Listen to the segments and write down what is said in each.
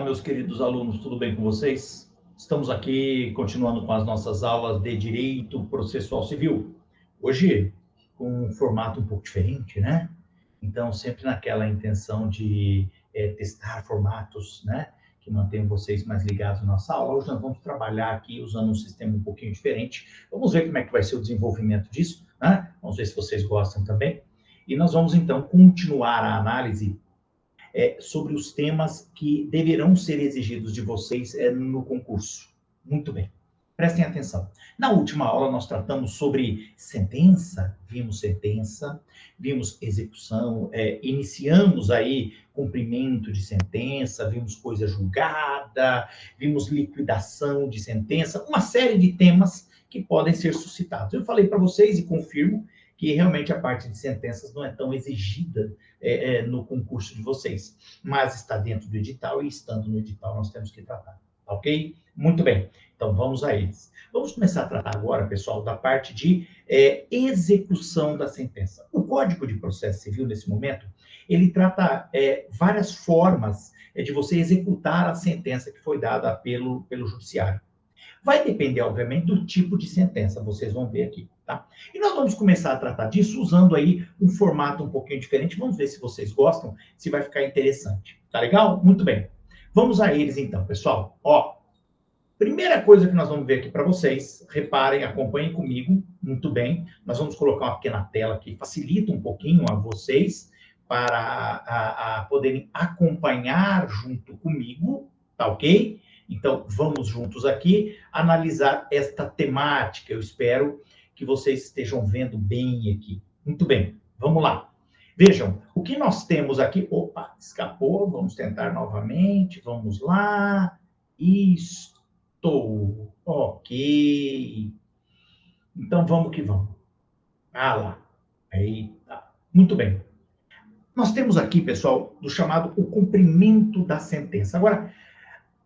meus queridos alunos, tudo bem com vocês? Estamos aqui continuando com as nossas aulas de Direito Processual Civil. Hoje, com um formato um pouco diferente, né? Então, sempre naquela intenção de testar formatos, né? Que mantenham vocês mais ligados na nossa aula. Hoje nós vamos trabalhar aqui usando um sistema um pouquinho diferente. Vamos ver como é que vai ser o desenvolvimento disso, né? Vamos ver se vocês gostam também. E nós vamos, então, continuar a análise sobre os temas que deverão ser exigidos de vocês no concurso. Muito bem. Prestem atenção. Na última aula, nós tratamos sobre sentença, vimos execução, iniciamos aí cumprimento de sentença, vimos coisa julgada, vimos liquidação de sentença, uma série de temas que podem ser suscitados. Eu falei para vocês e confirmo que realmente a parte de sentenças não é tão exigida no concurso de vocês, mas está dentro do edital e estando no edital nós temos que tratar, ok? Muito bem, então vamos a eles. Vamos começar a tratar agora, pessoal, da parte de execução da sentença. O Código de Processo Civil, nesse momento, ele trata várias formas de você executar a sentença que foi dada pelo Judiciário. Vai depender, obviamente, do tipo de sentença, vocês vão ver aqui, tá? E nós vamos começar a tratar disso usando aí um formato um pouquinho diferente. Vamos ver se vocês gostam, se vai ficar interessante. Tá legal? Muito bem. Vamos a eles então, pessoal. Ó, primeira coisa que nós vamos ver aqui para vocês, reparem, acompanhem comigo, muito bem. Nós vamos colocar uma pequena tela que facilita um pouquinho a vocês para poderem acompanhar junto comigo, tá ok? Então, vamos juntos aqui analisar esta temática. Eu espero que vocês estejam vendo bem aqui. Muito bem, vamos lá. Vejam, o que nós temos aqui... Opa, escapou. Vamos tentar novamente. Vamos lá. Isto. Ok. Então, vamos que vamos. Ah lá. Eita. Muito bem. Nós temos aqui, pessoal, do chamado o cumprimento da sentença. Agora...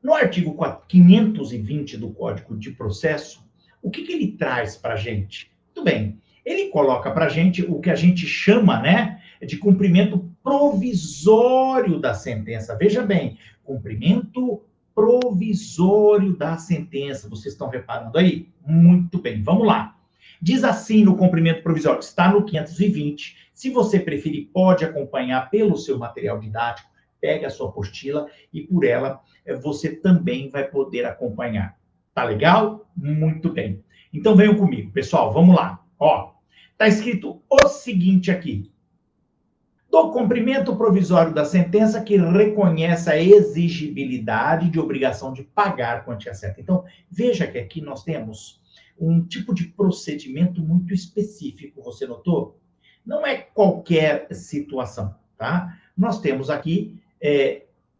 No artigo 520 do Código de Processo, o que ele traz para a gente? Muito bem, ele coloca para a gente o que a gente chama, né, de cumprimento provisório da sentença. Veja bem, cumprimento provisório da sentença. Vocês estão reparando aí? Muito bem, vamos lá. Diz assim no cumprimento provisório, está no 520. Se você preferir, pode acompanhar pelo seu material didático, pegue a sua apostila e por ela você também vai poder acompanhar. Tá legal? Muito bem. Então venham comigo, pessoal, vamos lá. Ó, tá escrito o seguinte aqui. Do cumprimento provisório da sentença que reconhece a exigibilidade de obrigação de pagar a quantia certa. Então, veja que aqui nós temos um tipo de procedimento muito específico, você notou? Não é qualquer situação, tá? Nós temos aqui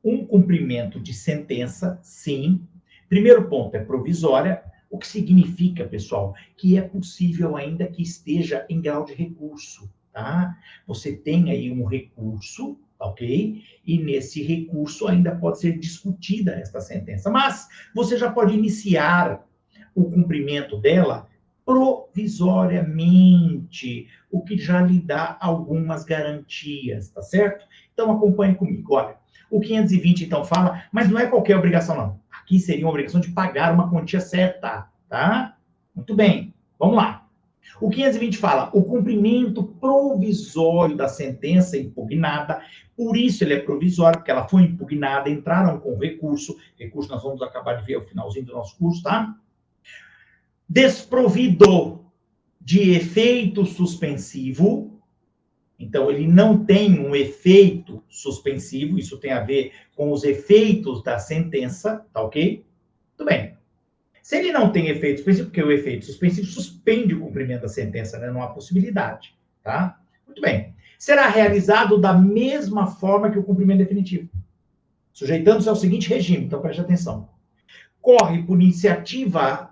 um cumprimento de sentença, sim. Primeiro ponto é provisória, o que significa, pessoal, que é possível ainda que esteja em grau de recurso, tá? Você tem aí um recurso, ok? E nesse recurso ainda pode ser discutida esta sentença, mas você já pode iniciar o cumprimento dela provisoriamente, o que já lhe dá algumas garantias, tá certo? Então, acompanhe comigo. Olha, o 520, então, fala, mas não é qualquer obrigação, não. Aqui seria uma obrigação de pagar uma quantia certa, tá? Muito bem, vamos lá. O 520 fala, o cumprimento provisório da sentença impugnada, por isso ele é provisório, porque ela foi impugnada, entraram com recurso nós vamos acabar de ver o finalzinho do nosso curso, tá? Desprovido de efeito suspensivo, então ele não tem um efeito suspensivo, isso tem a ver com os efeitos da sentença, tá ok? Tudo bem. Se ele não tem efeito suspensivo, porque o efeito suspensivo suspende o cumprimento da sentença, né? Não há possibilidade, tá? Muito bem. Será realizado da mesma forma que o cumprimento definitivo, sujeitando-se ao seguinte regime, então preste atenção. Corre por iniciativa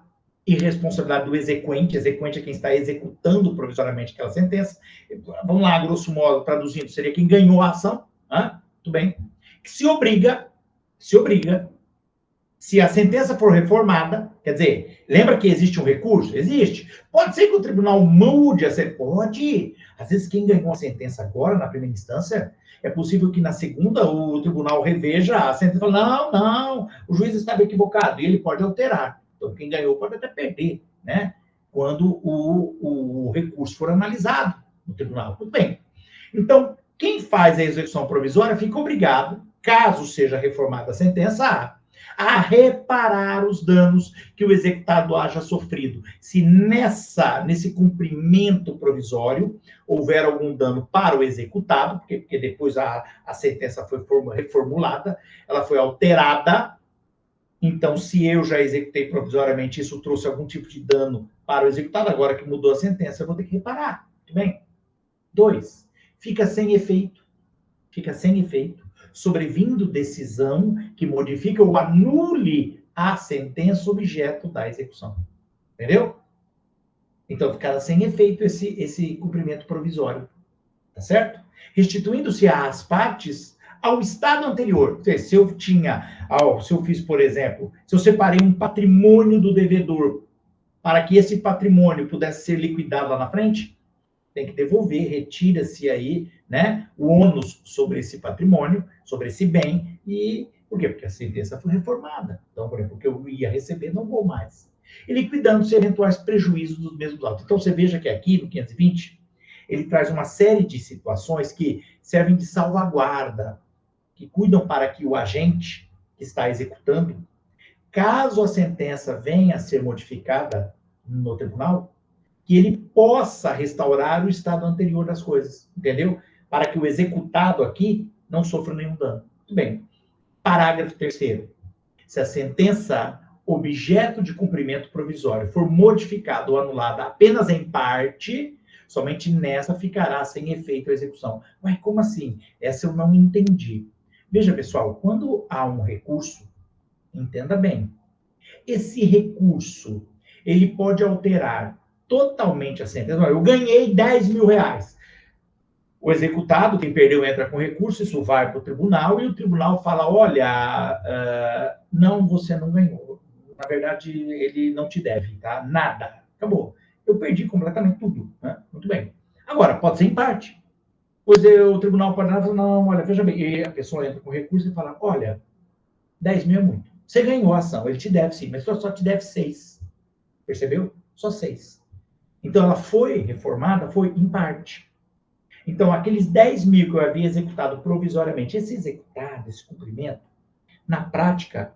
e responsabilidade do exequente é quem está executando provisoriamente aquela sentença. Vamos lá, grosso modo, traduzindo, seria quem ganhou a ação, né? Muito bem. Que se obriga Se a sentença for reformada, quer dizer, lembra que existe um recurso? Existe. Pode ser que o tribunal mude a sentença. Pode. Às vezes, quem ganhou a sentença agora, na primeira instância, é possível que na segunda o tribunal reveja a sentença e fale, não, o juiz estava equivocado, e ele pode alterar. Então, quem ganhou pode até perder, né? Quando o recurso for analisado no tribunal. Tudo bem. Então, quem faz a execução provisória fica obrigado, caso seja reformada a sentença, a reparar os danos que o executado haja sofrido. Se nesse cumprimento provisório houver algum dano para o executado, porque depois a sentença foi reformulada, ela foi alterada, então se eu já executei provisoriamente, isso trouxe algum tipo de dano para o executado, agora que mudou a sentença, eu vou ter que reparar. Tudo bem? 2. Fica sem efeito. Fica sem efeito, sobrevindo decisão que modifica ou anule a sentença objeto da execução. Entendeu? Então, ficará sem efeito esse cumprimento provisório. Tá certo? Restituindo-se às partes ao estado anterior. Se eu fiz, por exemplo, se eu separei um patrimônio do devedor para que esse patrimônio pudesse ser liquidado lá na frente, tem que devolver, retira-se aí, né, o ônus sobre esse patrimônio, sobre esse bem, e por quê? Porque a sentença foi reformada. Então, por exemplo, o que eu ia receber, não vou mais. E liquidando-se eventuais prejuízos dos mesmos autos. Então, você veja que aqui, no 520, ele traz uma série de situações que servem de salvaguarda, que cuidam para que o agente que está executando, caso a sentença venha a ser modificada no tribunal, que ele possa restaurar o estado anterior das coisas, entendeu? Para que o executado aqui não sofra nenhum dano. Muito bem. Parágrafo 3º. Se a sentença objeto de cumprimento provisório for modificada ou anulada apenas em parte, somente nessa ficará sem efeito a execução. Mas como assim? Essa eu não entendi. Veja, pessoal, quando há um recurso, entenda bem, esse recurso, ele pode alterar totalmente a sentença. Eu ganhei 10 mil reais. O executado, quem perdeu, entra com recurso, isso vai para o tribunal, e o tribunal fala, olha, não, você não ganhou. Na verdade, ele não te deve, tá? Nada. Acabou. Eu perdi completamente tudo, né? Muito bem. Agora, pode ser em parte. Pois o tribunal pode falar, não, olha, veja bem, e a pessoa entra com recurso e fala, olha, 10 mil é muito. Você ganhou a ação, ele te deve sim, mas só te deve 6. Percebeu? Só 6. Então, ela foi reformada, foi em parte. Então, aqueles 10 mil que eu havia executado provisoriamente, esse executado, esse cumprimento, na prática,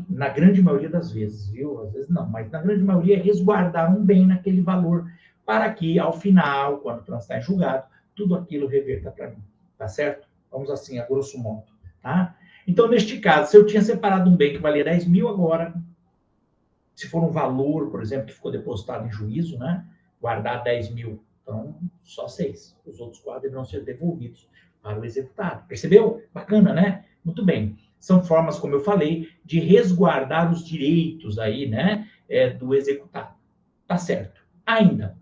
na grande maioria das vezes, viu? Às vezes não, mas na grande maioria é resguardar um bem naquele valor, para que, ao final, quando transitar em julgado, tudo aquilo reverta para mim. Tá certo? Vamos assim, a grosso modo. Tá? Então, neste caso, se eu tinha separado um bem que valia 10 mil agora, se for um valor, por exemplo, que ficou depositado em juízo, né? Guardar 10 mil, então só 6. Os outros 4 deverão ser devolvidos para o executado. Percebeu? Bacana, né? Muito bem. São formas, como eu falei, de resguardar os direitos aí, né? Do executado. Tá certo. Ainda.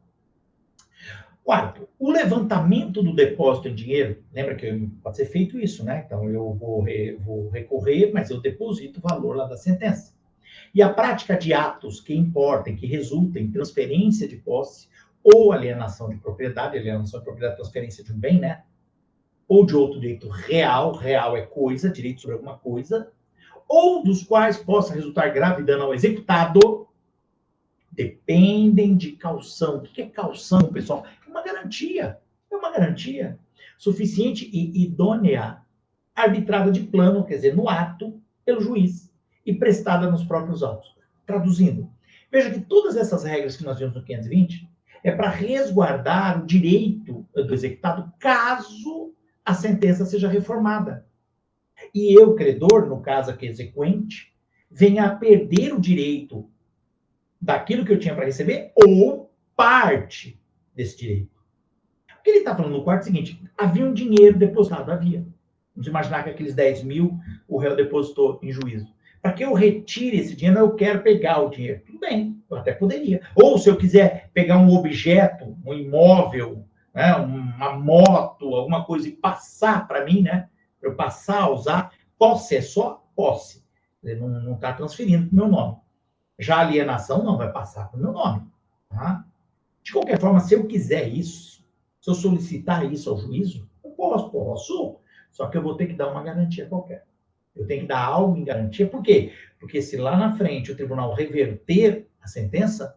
4, o levantamento do depósito em dinheiro. Lembra que pode ser feito isso, né? Então, eu vou recorrer, mas eu deposito o valor lá da sentença. E a prática de atos que importem, que resultem em transferência de posse ou alienação de propriedade, transferência de um bem, né? Ou de outro direito real, real é coisa, direito sobre alguma coisa, ou dos quais possa resultar grave dano ao executado, dependem de caução. O que é caução, pessoal? É uma garantia. É uma garantia suficiente e idônea, arbitrada de plano, quer dizer, no ato, pelo juiz, e prestada nos próprios autos. Traduzindo, veja que todas essas regras que nós vimos no 520 é para resguardar o direito do executado caso a sentença seja reformada. E eu, credor, no caso aqui exequente, venha a perder o direito daquilo que eu tinha para receber ou parte desse direito. O que ele está falando no quarto é o seguinte, havia um dinheiro depositado, havia. Vamos imaginar que aqueles 10 mil o réu depositou em juízo. Para que eu retire esse dinheiro, eu quero pegar o dinheiro. Tudo bem, eu até poderia. Ou se eu quiser pegar um objeto, um imóvel, né, uma moto, alguma coisa, e passar para mim, né? Para eu passar a usar, posse é só posse. Ele não está transferindo para o meu nome. Já a alienação não vai passar para o meu nome. Tá? De qualquer forma, se eu quiser isso, se eu solicitar isso ao juízo, eu posso. Só que eu vou ter que dar uma garantia qualquer. Eu tenho que dar algo em garantia. Por quê? Porque se lá na frente o tribunal reverter a sentença,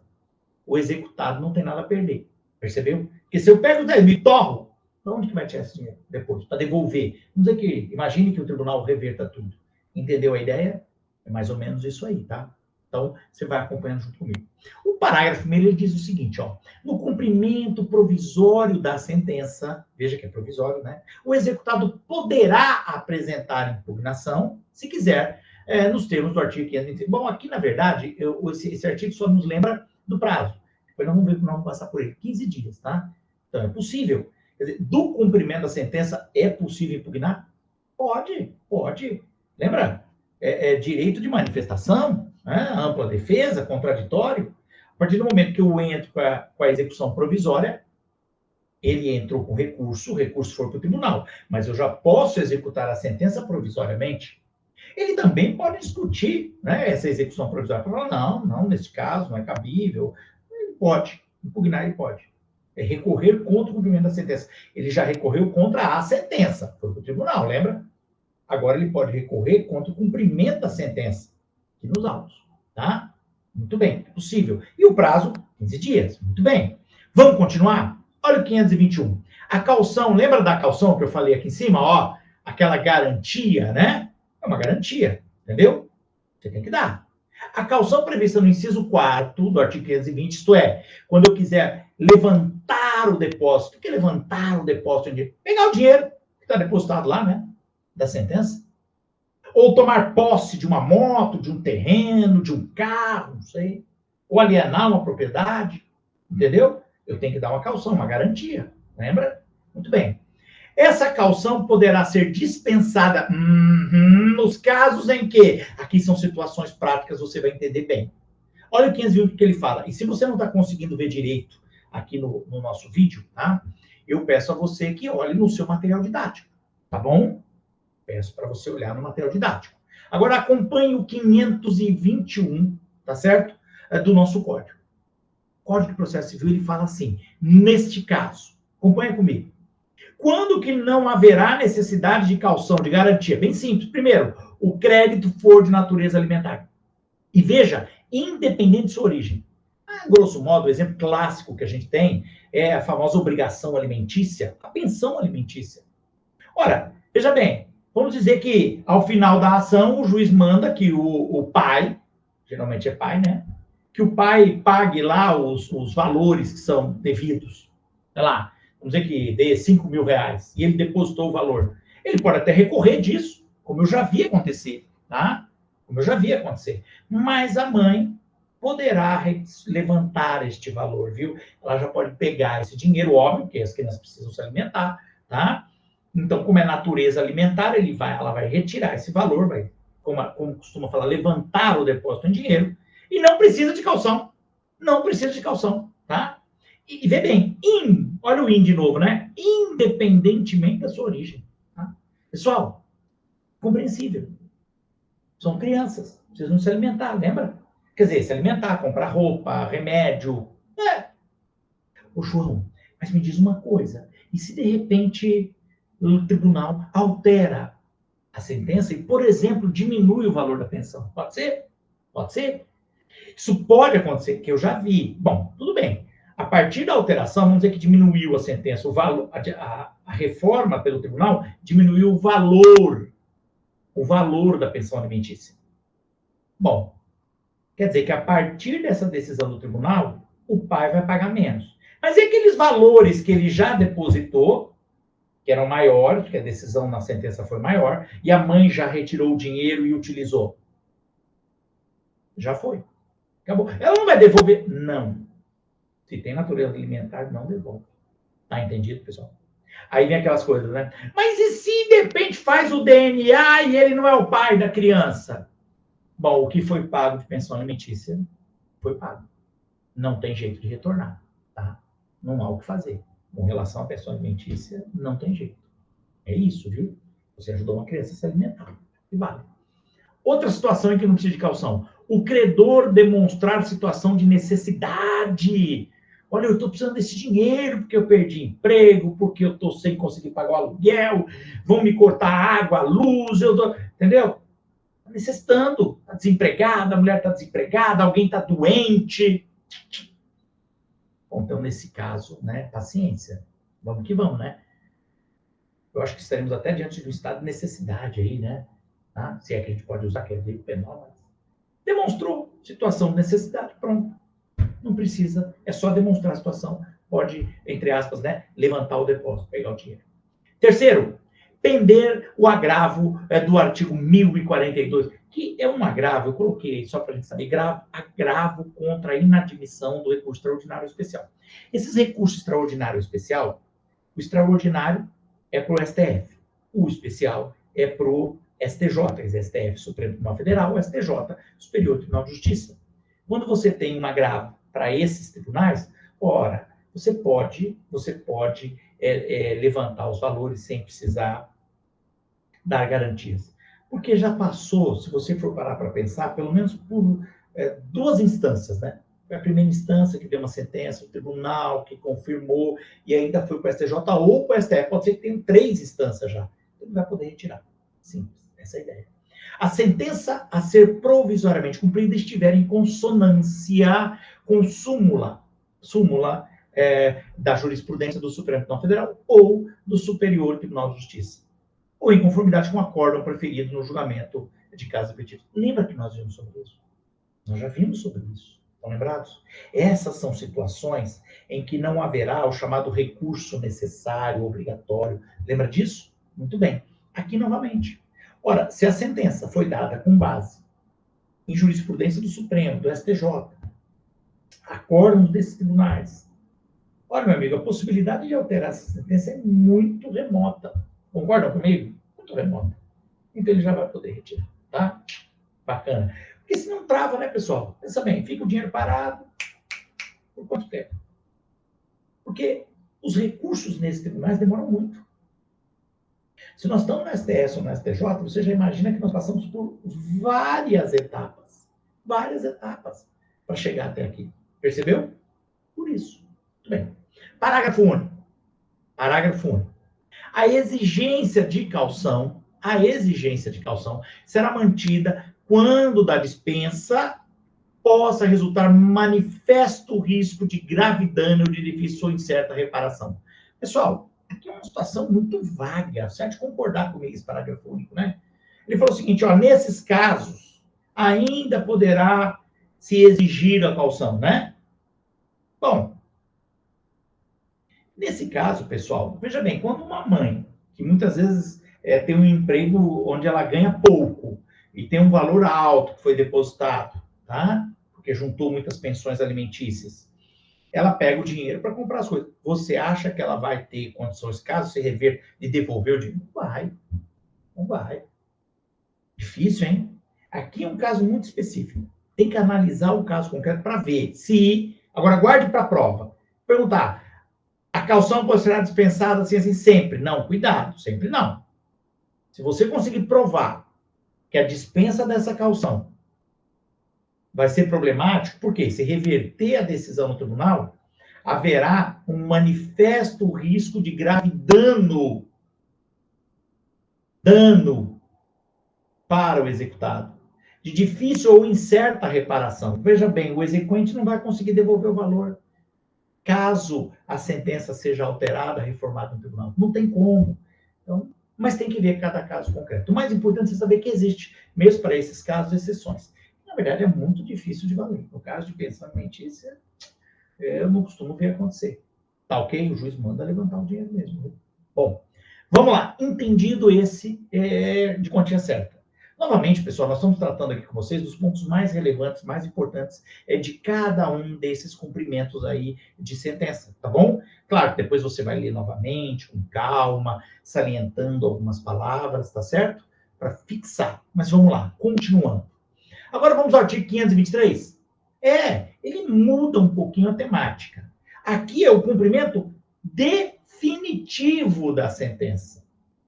o executado não tem nada a perder. Percebeu? Porque se eu pego o 10 mil e torro, para onde que vai tirar esse dinheiro depois? Para devolver. Vamos dizer que, imagine que o tribunal reverta tudo. Entendeu a ideia? É mais ou menos isso aí, tá? Então, você vai acompanhando junto comigo. O parágrafo primeiro ele diz o seguinte, ó. No cumprimento provisório da sentença, veja que é provisório, né? O executado poderá apresentar impugnação, se quiser, nos termos do artigo 525. Bom, aqui, na verdade, esse artigo só nos lembra do prazo. Depois nós vamos ver como nós vamos passar por ele. 15 dias, tá? Então, é possível. Quer dizer, do cumprimento da sentença, é possível impugnar? Pode. Lembra? É direito de manifestação, né? Ampla defesa, contraditório. A partir do momento que eu entro com a execução provisória, ele entrou com recurso, o recurso foi para o tribunal, mas eu já posso executar a sentença provisoriamente. Ele também pode discutir, né, essa execução provisória. Falar, não, nesse caso não é cabível. Ele pode, impugnar ele pode. É recorrer contra o cumprimento da sentença. Ele já recorreu contra a sentença, foi para o tribunal, lembra? Agora ele pode recorrer contra o cumprimento da sentença, aqui nos autos, tá? Muito bem, é possível. E o prazo, 15 dias. Muito bem. Vamos continuar? Olha o 521. A caução, lembra da caução que eu falei aqui em cima? Ó, aquela garantia, né? É uma garantia, entendeu? Você tem que dar. A caução prevista no inciso 4º do artigo 520, isto é, quando eu quiser levantar o depósito. O que é levantar o depósito? Pegar o dinheiro que está depositado lá, né? Da sentença. Ou tomar posse de uma moto, de um terreno, de um carro, não sei. Ou alienar uma propriedade, entendeu? Eu tenho que dar uma caução, uma garantia, lembra? Muito bem. Essa caução poderá ser dispensada nos casos em que... Aqui são situações práticas, você vai entender bem. Olha o 521 que ele fala. E se você não está conseguindo ver direito aqui no nosso vídeo, tá? Eu peço a você que olhe no seu material didático, tá bom? Peço para você olhar no material didático. Agora acompanhe o 521, tá certo? Do nosso código. O Código de Processo Civil, ele fala assim, neste caso, acompanha comigo. Quando que não haverá necessidade de caução, de garantia? Bem simples. Primeiro, o crédito for de natureza alimentar. E veja, independente de sua origem. Grosso modo, o exemplo clássico que a gente tem é a famosa obrigação alimentícia, a pensão alimentícia. Ora, veja bem, vamos dizer que ao final da ação o juiz manda que o pai, geralmente é pai, né? Que o pai pague lá os valores que são devidos. Sei lá, vamos dizer que dê 5 mil reais e ele depositou o valor. Ele pode até recorrer disso, como eu já vi acontecer, tá? Como eu já vi acontecer. Mas a mãe poderá levantar este valor, viu? Ela já pode pegar esse dinheiro, óbvio, porque as crianças precisam se alimentar, tá? Então, como é natureza alimentar, ela vai retirar esse valor, vai, como costuma falar, levantar o depósito em dinheiro, e não precisa de calção. Não precisa de calção, tá? E vê bem, olha o de novo, né? Independentemente da sua origem. Tá? Pessoal, compreensível. São crianças, precisam se alimentar, lembra? Quer dizer, se alimentar, comprar roupa, remédio. Ô, João, mas me diz uma coisa, e se de repente o tribunal altera a sentença e, por exemplo, diminui o valor da pensão? Pode ser? Pode ser? Isso pode acontecer, que eu já vi. Bom, tudo bem. A partir da alteração, vamos dizer que diminuiu a sentença, o valor, a reforma pelo tribunal diminuiu o valor da pensão alimentícia. Bom, quer dizer que a partir dessa decisão do tribunal, o pai vai pagar menos. Mas e aqueles valores que ele já depositou, que eram maiores, porque a decisão na sentença foi maior, e a mãe já retirou o dinheiro e utilizou? Já foi. Acabou. Ela não vai devolver? Não. Se tem natureza alimentar, não devolve. Tá entendido, pessoal? Aí vem aquelas coisas, né? Mas e se de repente faz o DNA e ele não é o pai da criança? Bom, o que foi pago de pensão alimentícia foi pago. Não tem jeito de retornar, tá? Não há o que fazer. Com relação à pensão alimentícia, não tem jeito. É isso, viu? Você ajudou uma criança a se alimentar. E vale. Outra situação em que não precisa de caução. O credor demonstrar situação de necessidade. Olha, eu estou precisando desse dinheiro porque eu perdi emprego, porque eu estou sem conseguir pagar o aluguel, vão me cortar a água, a luz, entendeu? Está necessitando, está desempregada, a mulher está desempregada, alguém está doente. Bom, então, nesse caso, né, paciência. Vamos que vamos, né? Eu acho que estaremos até diante de um estado de necessidade aí, né? Tá? Se é que a gente pode usar aquele jeito penal, mas demonstrou situação de necessidade, pronto. Não precisa, é só demonstrar a situação. Pode, entre aspas, né, levantar o depósito, pegar o dinheiro. Terceiro, pender o agravo do artigo 1042, que é um agravo, eu coloquei só para a gente saber, agravo contra a inadmissão do recurso extraordinário especial. Esses recursos extraordinário especial, o extraordinário é para o STF, o especial é para o STJ, STF, Supremo Tribunal Federal, o STJ, Superior Tribunal de Justiça. Quando você tem um agravo para esses tribunais, ora, você pode levantar os valores sem precisar dar garantias. Porque já passou, se você for parar para pensar, pelo menos por duas instâncias, né? Foi a primeira instância que deu uma sentença, o tribunal que confirmou, e ainda foi para o STJ ou para o STF. Pode ser que tenha 3 instâncias já. Ele vai poder retirar. Simples, essa é a ideia. A sentença a ser provisoriamente cumprida estiver em consonância com súmula da jurisprudência do Supremo Tribunal Federal ou do Superior Tribunal de Justiça, ou em conformidade com o acórdão preferido no julgamento de casos repetidos. Lembra que nós vimos sobre isso? Nós já vimos sobre isso. Estão lembrados? Essas são situações em que não haverá o chamado recurso necessário, obrigatório. Lembra disso? Muito bem. Aqui novamente. Ora, se a sentença foi dada com base em jurisprudência do Supremo, do STJ, acórdãos desses tribunais, olha, meu amigo, a possibilidade de alterar essa sentença é muito remota. Concordam comigo? Muito remota. Então ele já vai poder retirar, tá? Bacana. Porque se não trava, né, pessoal? Pensa bem, fica o dinheiro parado por quanto tempo? Porque os recursos nesses tribunais demoram muito. Se nós estamos no STS ou no STJ, você já imagina que nós passamos por várias etapas para chegar até aqui. Percebeu? Por isso. Muito bem. Parágrafo único. A exigência de caução será mantida quando da dispensa possa resultar manifesto risco de grave dano de difícil ou incerta reparação. Pessoal, aqui é uma situação muito vaga, você há de concordar comigo esse parágrafo único, né? Ele falou o seguinte, ó, nesses casos, ainda poderá se exigir a caução, né? Bom, nesse caso, pessoal, veja bem, quando uma mãe, que muitas vezes tem um emprego onde ela ganha pouco e tem um valor alto que foi depositado, tá? Porque juntou muitas pensões alimentícias, ela pega o dinheiro para comprar as coisas. Você acha que ela vai ter condições, caso se rever, de devolver o dinheiro? Não vai. Difícil, hein? Aqui é um caso muito específico. Tem que analisar o caso concreto para ver se... Agora, guarde para a prova. Perguntar, a caução pode ser dispensada assim sempre? Não, cuidado, sempre não. Se você conseguir provar que a dispensa dessa caução vai ser problemático, porque se reverter a decisão no tribunal, haverá um manifesto risco de grave dano para o executado, de difícil ou incerta reparação. Veja bem, o exequente não vai conseguir devolver o valor caso a sentença seja alterada, reformada no tribunal. Não tem como. Então, mas tem que ver cada caso concreto. O mais importante é saber que existe, mesmo para esses casos, exceções. Na verdade, é muito difícil de valer. No caso de pensão alimentícia, eu não costumo ver acontecer. Tá ok? O juiz manda levantar o dinheiro mesmo. Bom, vamos lá. Entendido esse de quantia certa. Novamente, pessoal, nós estamos tratando aqui com vocês dos pontos mais relevantes, mais importantes de cada um desses cumprimentos aí de sentença, tá bom? Claro que depois você vai ler novamente, com calma, salientando algumas palavras, tá certo? Para fixar. Mas vamos lá, continuando. Agora vamos ao artigo 523. Ele muda um pouquinho a temática. Aqui é o cumprimento definitivo da sentença.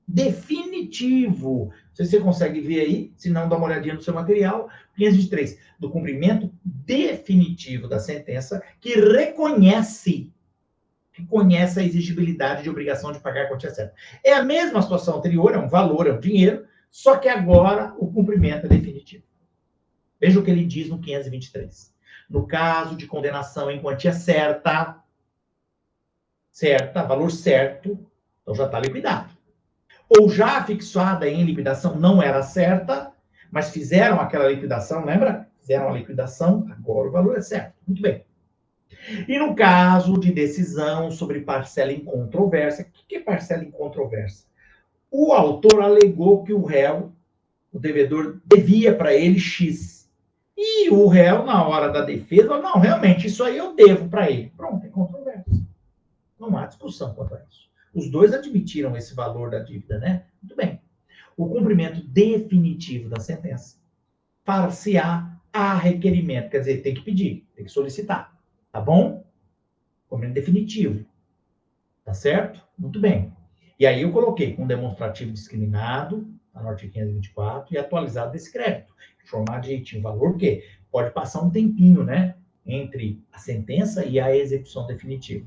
Definitivo. Não sei se você consegue ver aí, se não, dá uma olhadinha no seu material. 523, do cumprimento definitivo da sentença que reconhece a exigibilidade de obrigação de pagar a quantia certa. É a mesma situação anterior, é um valor, é um dinheiro, só que agora o cumprimento é definitivo. Veja o que ele diz no 523. No caso de condenação em quantia certa, valor certo, então já está liquidado. Ou já fixada em liquidação, não era certa, mas fizeram aquela liquidação, lembra? Fizeram a liquidação, agora o valor é certo. Muito bem. E no caso de decisão sobre parcela incontrovérsia, o que é parcela incontrovérsia? O autor alegou que o réu, o devedor, devia para ele X. E o réu, na hora da defesa, falou, não, realmente, isso aí eu devo para ele. Pronto, é controvérsia. Não há discussão quanto a isso. Os dois admitiram esse valor da dívida, né? Muito bem. O cumprimento definitivo da sentença far-se-á a requerimento. Quer dizer, tem que pedir, tem que solicitar. Tá bom? Cumprimento definitivo. Tá certo? Muito bem. E aí eu coloquei com demonstrativo discriminado, a norte 524, e atualizado desse crédito. Informar direitinho o valor, porque pode passar um tempinho, né? Entre a sentença e a execução definitiva.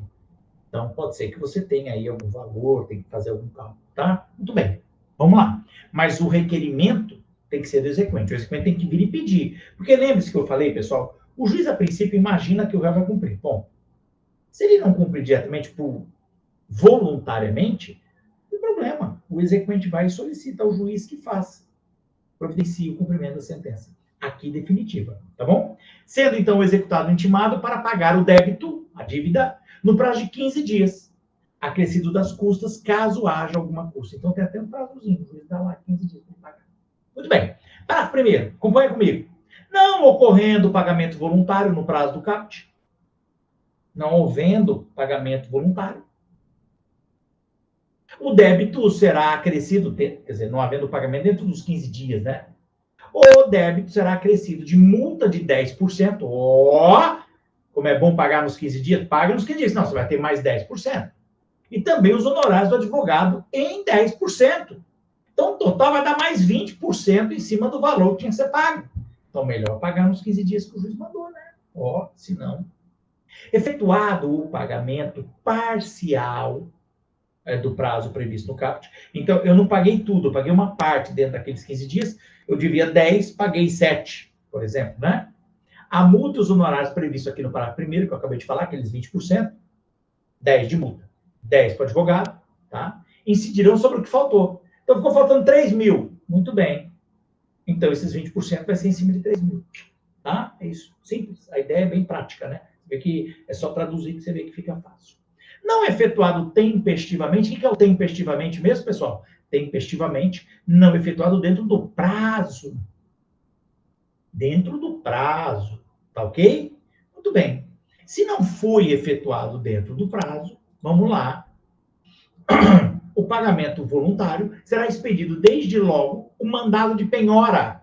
Então, pode ser que você tenha aí algum valor, tem que fazer algum cálculo, tá? Muito bem. Vamos lá. Mas o requerimento tem que ser do exequente. O exequente tem que vir e pedir. Porque lembre-se que eu falei, pessoal, o juiz, a princípio, imagina que o réu vai cumprir. Bom, se ele não cumprir diretamente voluntariamente, não tem problema. O exequente vai e solicita ao juiz que faça, providencie o cumprimento da sentença. Aqui, definitiva, tá bom? Sendo, então, executado o intimado para pagar o débito, a dívida, no prazo de 15 dias, acrescido das custas, caso haja alguma custa. Então, tem até um prazozinho, o juiz dá lá 15 dias para pagar. Muito bem. Parágrafo primeiro, acompanha comigo. Não ocorrendo pagamento voluntário no prazo do caput, não havendo pagamento voluntário, o débito será acrescido, quer dizer, não havendo pagamento dentro dos 15 dias, né? O débito será acrescido de multa de 10%. Como é bom pagar nos 15 dias, paga nos 15 dias. Não, você vai ter mais 10%. E também os honorários do advogado em 10%. Então, o total vai dar mais 20% em cima do valor que tinha que ser pago. Então, melhor pagar nos 15 dias que o juiz mandou, né? Se não. Efetuado o pagamento parcial do prazo previsto no caput. Então, eu não paguei tudo, eu paguei uma parte dentro daqueles 15 dias, eu devia 10, paguei 7, por exemplo, né? A multa e os honorários previstos aqui no parágrafo primeiro, que eu acabei de falar, aqueles 20%, 10 de multa, 10 para o advogado, tá? Incidirão sobre o que faltou. Então, ficou faltando 3 mil. Muito bem. Então, esses 20% vai ser em cima de 3 mil, tá? É isso, simples. A ideia é bem prática, né? Você vê que é só traduzir que você vê que fica fácil. Não efetuado tempestivamente. O que é o tempestivamente mesmo, pessoal? Tempestivamente, não efetuado dentro do prazo. Dentro do prazo. Tá ok? Muito bem. Se não foi efetuado dentro do prazo, vamos lá. O pagamento voluntário será expedido desde logo o mandado de penhora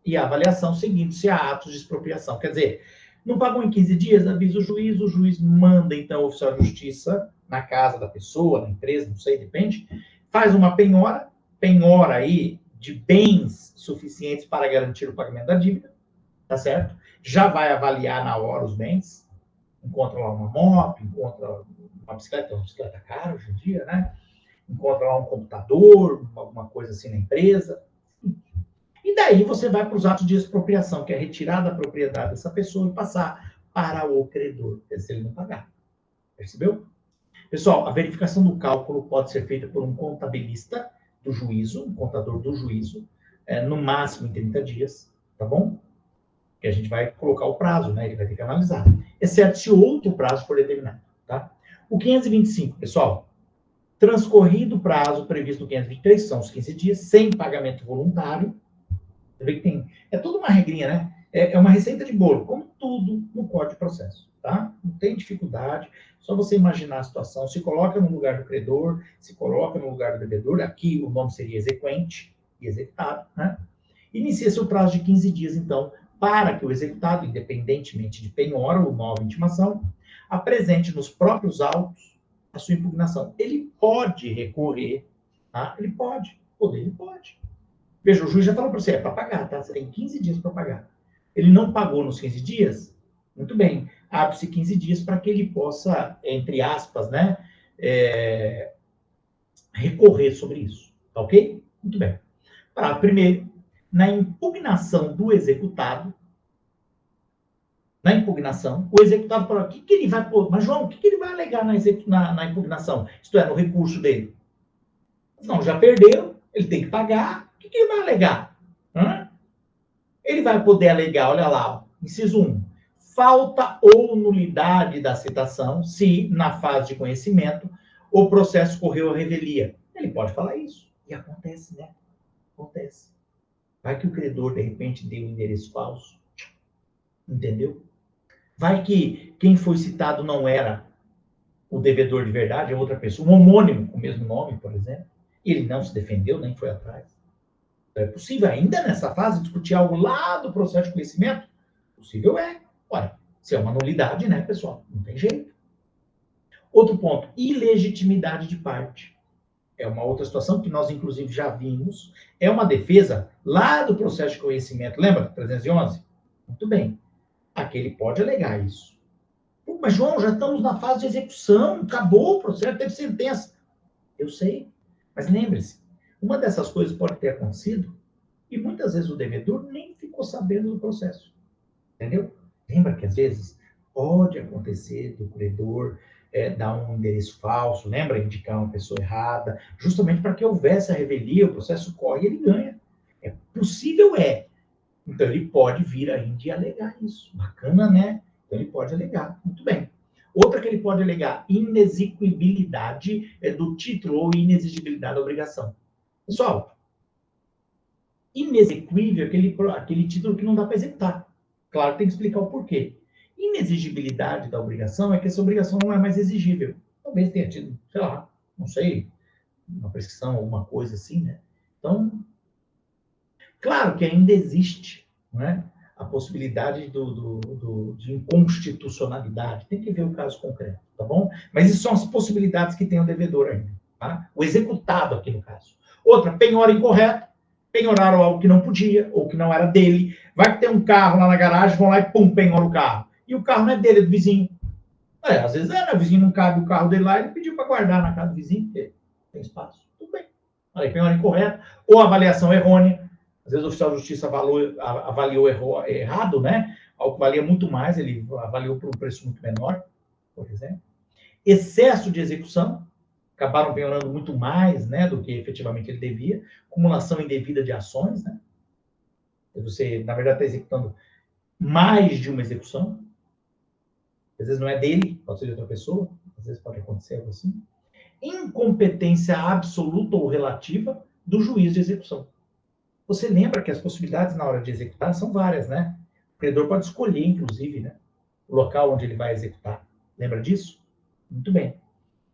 e a avaliação seguindo-se a atos de expropriação. Quer dizer, não pagou em 15 dias, avisa o juiz manda, então, o oficial de justiça na casa da pessoa, na empresa, não sei, depende, faz uma penhora aí de bens suficientes para garantir o pagamento da dívida, tá certo? Já vai avaliar na hora os bens, encontra lá uma moto, encontra uma bicicleta cara hoje em dia, né? Encontra lá um computador, alguma coisa assim na empresa. E daí você vai para os atos de expropriação, que é retirar da propriedade dessa pessoa e passar para o credor, se ele não pagar. Percebeu? Pessoal, a verificação do cálculo pode ser feita por um contabilista do juízo, um contador do juízo, no máximo em 30 dias, tá bom? Que a gente vai colocar o prazo, né? Ele vai ter que analisar. Exceto se outro prazo for determinado, tá? O 525, pessoal, transcorrido o prazo previsto no 523, são os 15 dias, sem pagamento voluntário. Você vê que tem... É tudo uma regrinha, né? É uma receita de bolo, como tudo no Código de Processo, tá? Não tem dificuldade, só você imaginar a situação, se coloca no lugar do credor, se coloca no lugar do devedor, aqui o nome seria exequente e executado, né? Inicia-se o prazo de 15 dias, então, para que o executado, independentemente de penhora ou nova intimação, apresente nos próprios autos a sua impugnação. Ele pode recorrer, tá? Ele pode. Veja, o juiz já falou para você, é para pagar, tá? Você tem 15 dias para pagar. Ele não pagou nos 15 dias? Muito bem. Abre-se 15 dias para que ele possa, entre aspas, né, recorrer sobre isso. Tá ok? Muito bem. Primeiro, na impugnação do executado, o executado fala, o que ele vai pôr? Mas, João, o que ele vai alegar na impugnação? Isto é, no recurso dele. Não, já perdeu, ele tem que pagar, o que ele vai alegar? Ele vai poder alegar, olha lá, inciso 1, falta ou nulidade da citação, se, na fase de conhecimento, o processo correu a revelia. Ele pode falar isso. E acontece, né? Acontece. Vai que o credor, de repente, deu um endereço falso. Entendeu? Vai que quem foi citado não era o devedor de verdade, é outra pessoa, um homônimo com o mesmo nome, por exemplo. Ele não se defendeu, nem foi atrás. Então, é possível ainda nessa fase discutir algo lá do processo de conhecimento? Possível é. Ora, se é uma nulidade, né, pessoal? Não tem jeito. Outro ponto, ilegitimidade de parte. É uma outra situação que nós, inclusive, já vimos. É uma defesa lá do processo de conhecimento. Lembra? 311? Muito bem. Aqui ele pode alegar isso. Mas, João, já estamos na fase de execução. Acabou o processo, teve sentença. Eu sei. Mas lembre-se, uma dessas coisas pode ter acontecido e muitas vezes o devedor nem ficou sabendo do processo. Entendeu? Lembra que às vezes pode acontecer do credor dar um endereço falso, lembra? Indicar uma pessoa errada, justamente para que houvesse a revelia, o processo corre e ele ganha. É possível, é. Então ele pode vir ainda e alegar isso. Bacana, né? Então ele pode alegar. Muito bem. Outra que ele pode alegar, inexequibilidade do título ou inexigibilidade da obrigação. Pessoal, inexequível é aquele título que não dá para executar. Claro, tem que explicar o porquê. Inexigibilidade da obrigação é que essa obrigação não é mais exigível. Talvez tenha tido, sei lá, não sei, uma prescrição, alguma coisa assim, né? Então, claro que ainda existe, né, a possibilidade de inconstitucionalidade. Tem que ver o caso concreto, tá bom? Mas isso são as possibilidades que tem o devedor ainda, tá? O executado aqui no caso. Outra, penhora incorreta. Penhoraram algo que não podia, ou que não era dele. Vai que tem um carro lá na garagem, vão lá e pum, penhora o carro. E o carro não é dele, é do vizinho. Às vezes né, o vizinho não cabe o carro dele lá, ele pediu para guardar na casa do vizinho, porque tem espaço. Tudo bem. Aí, penhora incorreta, ou avaliação errônea. Às vezes o oficial de justiça avaliou errado, né? Algo que valia muito mais, ele avaliou por um preço muito menor, por exemplo. Excesso de execução, acabaram penhorando muito mais, né, do que efetivamente ele devia. Acumulação indevida de ações, né? Você, na verdade, está executando mais de uma execução. Às vezes não é dele, pode ser de outra pessoa. Às vezes pode acontecer algo assim. Incompetência absoluta ou relativa do juiz de execução. Você lembra que as possibilidades na hora de executar são várias, né? O credor pode escolher, inclusive, né, o local onde ele vai executar. Lembra disso? Muito bem.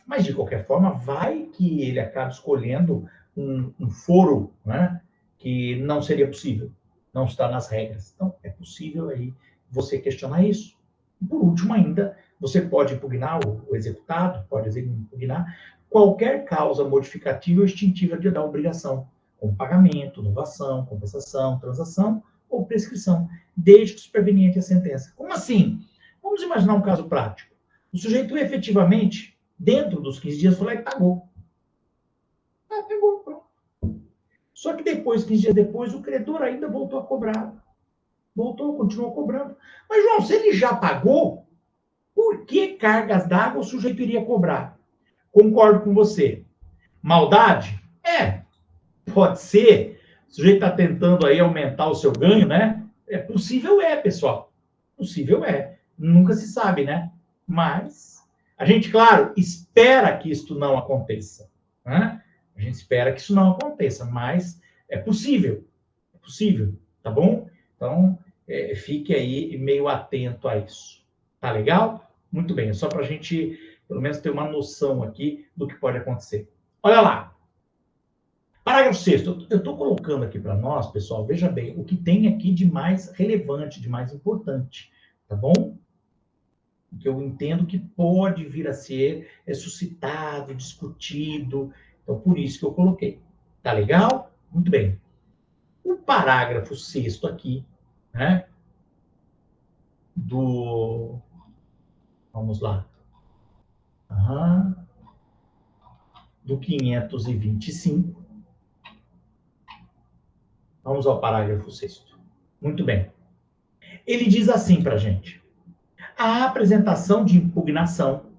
Mas, de qualquer forma, vai que ele acabe escolhendo um foro, né, que não seria possível, não está nas regras. Então, é possível aí você questionar isso. E, por último, ainda, você pode impugnar o executado, pode impugnar qualquer causa modificativa ou extintiva da obrigação, como pagamento, inovação, compensação, transação ou prescrição, desde que superveniente a sentença. Como assim? Vamos imaginar um caso prático. O sujeito efetivamente, dentro dos 15 dias, foi lá e pagou. Pegou, pronto. Só que depois, 15 dias depois, o credor ainda voltou a cobrar. Continuou cobrando. Mas, João, se ele já pagou, por que cargas d'água o sujeito iria cobrar? Concordo com você. Maldade? Pode ser. O sujeito está tentando aí aumentar o seu ganho, né? É possível, pessoal. Possível é. Nunca se sabe, né? Mas a gente, claro, espera que isso não aconteça, né? A gente espera que isso não aconteça, mas é possível, tá bom? Então, fique aí meio atento a isso. Tá legal? Muito bem, só para a gente, pelo menos, ter uma noção aqui do que pode acontecer. Olha lá. Parágrafo 6º, eu estou colocando aqui para nós, pessoal, veja bem, o que tem aqui de mais relevante, de mais importante, tá bom? O que eu entendo que pode vir a ser suscitado, discutido, então por isso que eu coloquei. Tá legal? Muito bem. O parágrafo 6º aqui, né, vamos lá, do 525, vamos ao parágrafo 6º. Muito bem. Ele diz assim para a gente: a apresentação de impugnação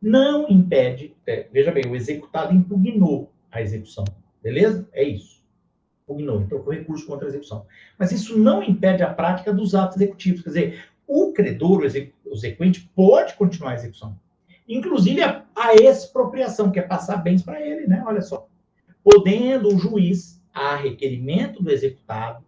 não impede, veja bem, o executado impugnou a execução, beleza? É isso. Impugnou, entrou com recurso contra a execução. Mas isso não impede a prática dos atos executivos. Quer dizer, o credor, o exequente, pode continuar a execução. Inclusive a expropriação, que é passar bens para ele, né? Olha só. Podendo o juiz, a requerimento do executado,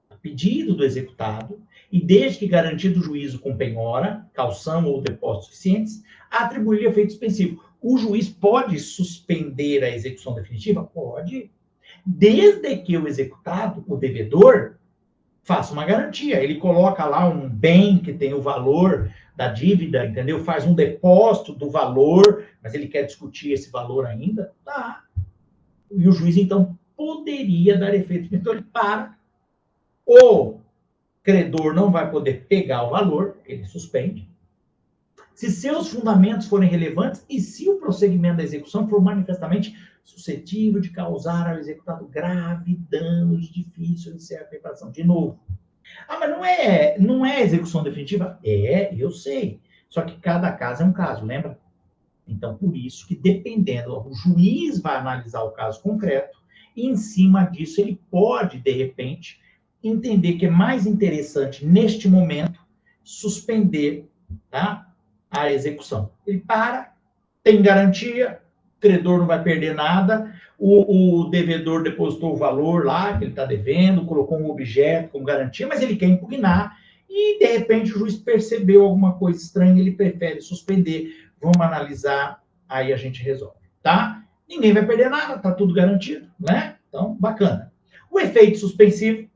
a pedido do executado, e desde que garantido o juízo com penhora, calção ou depósitos suficientes, atribuir efeito suspensivo. O juiz pode suspender a execução definitiva? Pode. Desde que o executado, o devedor, faça uma garantia. Ele coloca lá um bem que tem o valor da dívida, entendeu? Faz um depósito do valor, mas ele quer discutir esse valor ainda? Tá. E o juiz, então, poderia dar efeito. Então, ele para. O credor não vai poder pegar o valor, ele suspende. Se seus fundamentos forem relevantes e se o prosseguimento da execução for manifestamente suscetível de causar ao executado grave danos difíceis de ser a reparação. De novo. Mas não é execução definitiva? Eu sei. Só que cada caso é um caso, lembra? Então, por isso que, dependendo, o juiz vai analisar o caso concreto e, em cima disso, ele pode, de repente, entender que é mais interessante, neste momento, suspender, tá, a execução. Ele para, tem garantia, o credor não vai perder nada, o devedor depositou o valor lá que ele está devendo, colocou um objeto como garantia, mas ele quer impugnar e, de repente, o juiz percebeu alguma coisa estranha, ele prefere suspender. Vamos analisar, aí a gente resolve, tá? Ninguém vai perder nada, tá tudo garantido, né? Então, bacana. O efeito suspensivo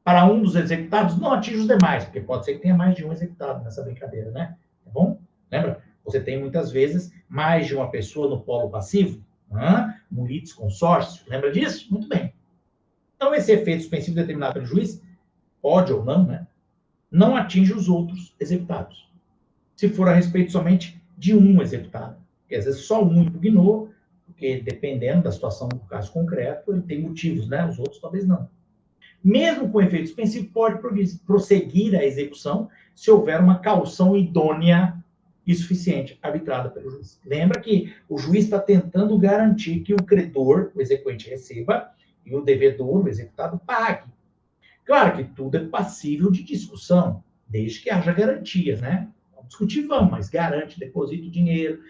para um dos executados não atinge os demais, porque pode ser que tenha mais de um executado nessa brincadeira, né? Tá bom? Lembra? Você tem, muitas vezes, mais de uma pessoa no polo passivo, um litisconsórcio. Lembra disso? Muito bem. Então, esse efeito suspensivo determinado pelo juiz, pode ou não, né? Não atinge os outros executados. Se for a respeito somente de um executado. Porque, às vezes, só um impugnou, porque, dependendo da situação do caso concreto, ele tem motivos, né? Os outros talvez não. Mesmo com efeito suspensivo, pode prosseguir a execução se houver uma caução idônea e suficiente arbitrada pelo juiz. Lembra que o juiz está tentando garantir que o credor, o exequente, receba e o devedor, o executado, pague. Claro que tudo é passível de discussão, desde que haja garantias, né? Vamos discutir, vamos, mas garante, deposita o dinheiro,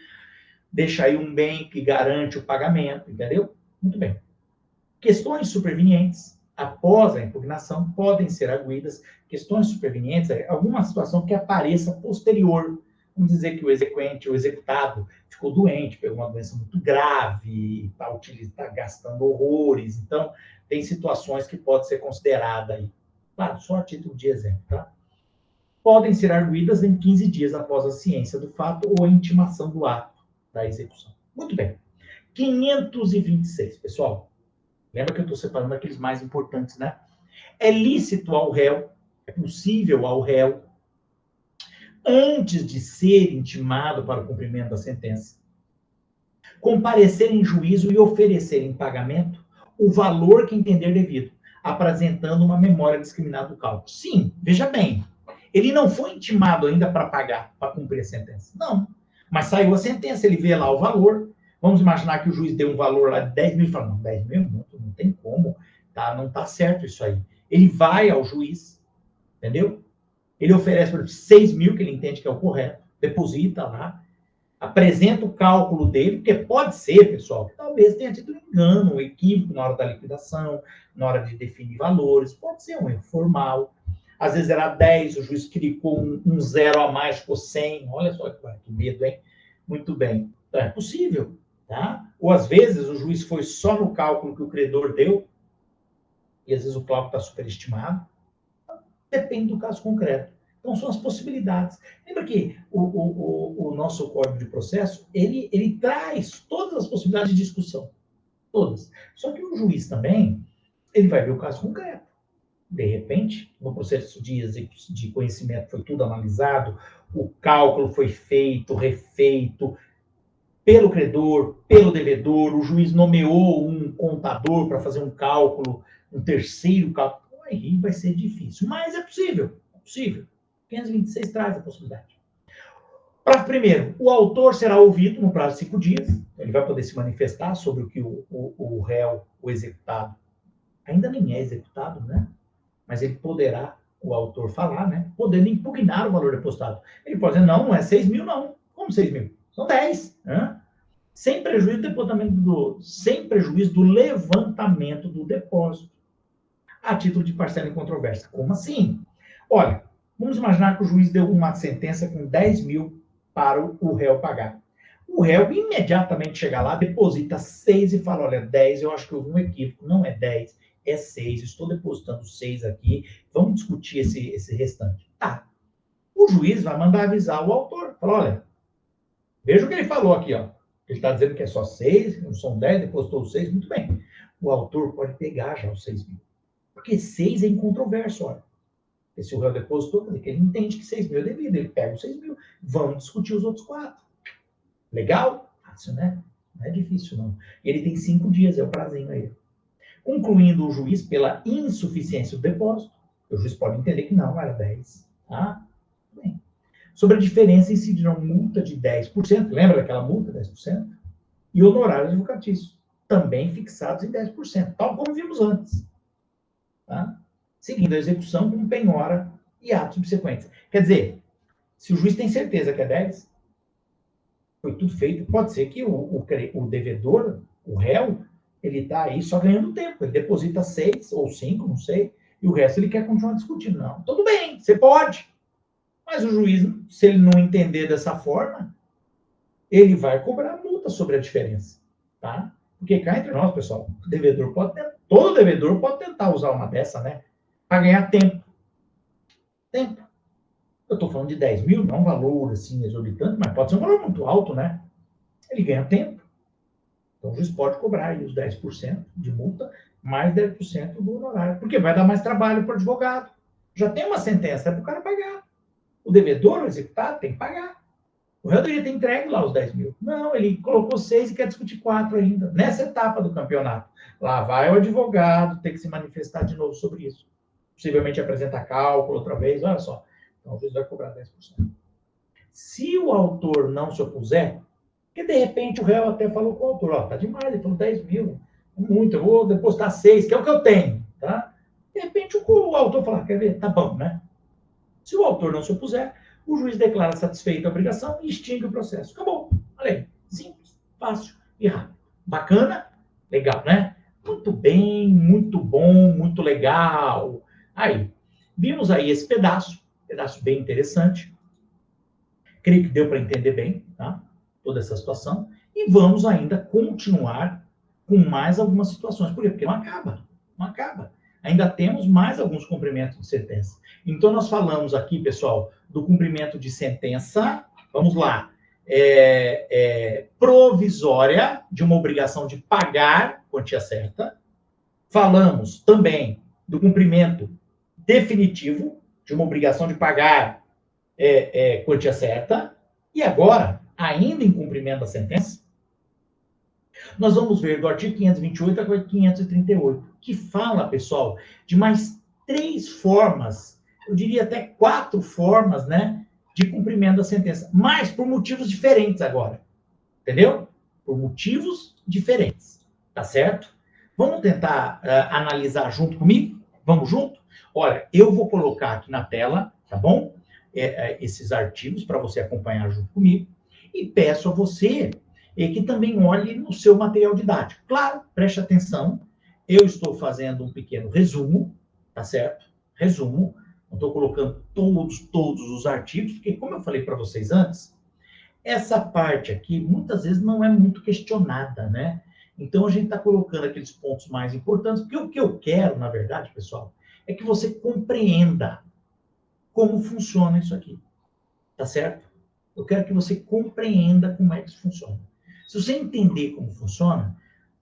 deixa aí um bem que garante o pagamento, entendeu? Muito bem. Questões supervenientes após a impugnação podem ser arguidas. Questões supervenientes é alguma situação que apareça posterior. Vamos dizer que o exequente, o executado, ficou doente, pegou uma doença muito grave, está gastando horrores. Então, tem situações que pode ser considerada aí. Claro, só a título de exemplo, tá? Podem ser arguidas em 15 dias após a ciência do fato ou a intimação do ato da execução. Muito bem. 526, pessoal. Lembra que eu estou separando aqueles mais importantes, né? É lícito ao réu, é possível ao réu, antes de ser intimado para o cumprimento da sentença, comparecer em juízo e oferecer em pagamento o valor que entender devido, apresentando uma memória discriminada do cálculo. Sim, veja bem, ele não foi intimado ainda para pagar, para cumprir a sentença. Não, mas saiu a sentença, ele vê lá o valor. Vamos imaginar que o juiz deu um valor lá de 10 mil e fala, não, 10 mil não tem como, tá? Não está certo isso aí. Ele vai ao juiz, entendeu? Ele oferece, por exemplo, 6 mil, que ele entende que é o correto, deposita lá, apresenta o cálculo dele, porque pode ser, pessoal, que talvez tenha tido um engano, um equívoco na hora da liquidação, na hora de definir valores, pode ser um erro formal. Às vezes era 10, o juiz clicou um zero a mais, ficou 100. Olha só que medo, hein? Muito bem. Então, é possível, tá? Ou às vezes o juiz foi só no cálculo que o credor deu, e às vezes o cálculo está superestimado. Depende do caso concreto. Então, são as possibilidades. Lembra que o nosso Código de Processo, ele traz todas as possibilidades de discussão. Todas. Só que o juiz também, ele vai ver o caso concreto. De repente, no processo de conhecimento foi tudo analisado, o cálculo foi feito, refeito, pelo credor, pelo devedor, o juiz nomeou um contador para fazer um cálculo, um terceiro cálculo. Aí vai ser difícil, mas é possível, é possível. 526 traz a possibilidade. Primeiro, o autor será ouvido no prazo de 5 dias, ele vai poder se manifestar sobre o que o réu, o executado, ainda nem é executado, né? Mas ele poderá, o autor, falar, né? Podendo impugnar o valor depositado. Ele pode dizer, não é 6 mil, não. Como 6 mil? São 10, né? Sem prejuízo sem prejuízo do levantamento do depósito, a título de parcela em controvérsia. Como assim? Olha, vamos imaginar que o juiz deu uma sentença com 10 mil para o réu pagar. O réu imediatamente chega lá, deposita 6 e fala, olha, 10, eu acho que houve um equívoco, não é 10, é 6, estou depositando 6 aqui, vamos discutir esse restante. Tá. O juiz vai mandar avisar o autor, fala, olha, veja o que ele falou aqui, ó. Ele está dizendo que é só 6, não são 10, depositou 6, muito bem. O autor pode pegar já os 6 mil. Porque 6 é incontroverso, olha. E se o réu depositou, ele entende que 6 mil é devido, ele pega os 6 mil. Vamos discutir os outros 4. Legal? Fácil, né? Não é difícil, não. Ele tem 5 dias, é o prazinho aí. Concluindo o juiz pela insuficiência do depósito, o juiz pode entender que não, era 10. Tá? Bem. Sobre a diferença incidirão multa de 10%, lembra daquela multa, 10%? E honorários advocatícios, também fixados em 10%, tal como vimos antes. Tá? Seguindo a execução com penhora e atos subsequentes. Quer dizer, se o juiz tem certeza que é 10, foi tudo feito, pode ser que o devedor, o réu, ele está aí só ganhando tempo. Ele deposita 6 ou 5, não sei, e o resto ele quer continuar discutindo. Não, tudo bem, você pode. Mas o juiz, se ele não entender dessa forma, ele vai cobrar multa sobre a diferença. Tá? Porque cá entre nós, pessoal, todo devedor pode tentar usar uma dessa, né? Para ganhar tempo. Tempo. Eu estou falando de 10 mil, não é um valor assim exorbitante, mas pode ser um valor muito alto, né? Ele ganha tempo. Então o juiz pode cobrar aí os 10% de multa, mais 10% do honorário. Porque vai dar mais trabalho para o advogado. Já tem uma sentença, é para o cara pagar. O devedor, o executado, tem que pagar. O réu deveria ter entregue lá os 10 mil. Não, ele colocou 6 e quer discutir 4 ainda, nessa etapa do campeonato. Lá vai o advogado ter que se manifestar de novo sobre isso. Possivelmente apresentar cálculo outra vez, olha só. Então o juiz vai cobrar 10%. Se o autor não se opuser, porque de repente o réu até falou com o autor, ó, tá demais, ele falou 10 mil, muito, eu vou depositar 6, que é o que eu tenho, tá? De repente o autor fala, quer ver, tá bom, né? Se o autor não se opuser, o juiz declara satisfeita a obrigação e extingue o processo. Acabou. Olha aí. Simples, fácil e rápido. Bacana? Legal, né? Muito bem, muito bom, muito legal. Aí, vimos aí esse pedaço bem interessante. Creio que deu para entender bem, tá? Toda essa situação. E vamos ainda continuar com mais algumas situações. Por quê? Porque não acaba. Não acaba. Ainda temos mais alguns cumprimentos de sentença. Então, nós falamos aqui, pessoal, do cumprimento de sentença, vamos lá, provisória, de uma obrigação de pagar quantia certa. Falamos também do cumprimento definitivo, de uma obrigação de pagar quantia certa. E agora, ainda em cumprimento da sentença, nós vamos ver do artigo 528 ao artigo 538, que fala, pessoal, de mais 3 formas, eu diria até 4 formas, né, de cumprimento da sentença, mas por motivos diferentes agora, entendeu? Por motivos diferentes, tá certo? Vamos tentar analisar junto comigo? Vamos junto? Olha, eu vou colocar aqui na tela, tá bom? Esses artigos para você acompanhar junto comigo, e peço a você que também olhe no seu material didático. Claro, preste atenção, eu estou fazendo um pequeno resumo, tá certo? Resumo, não estou colocando todos os artigos, porque como eu falei para vocês antes, essa parte aqui, muitas vezes, não é muito questionada, né? Então, a gente está colocando aqueles pontos mais importantes, porque o que eu quero, na verdade, pessoal, é que você compreenda como funciona isso aqui, tá certo? Eu quero que você compreenda como é que isso funciona. Se você entender como funciona,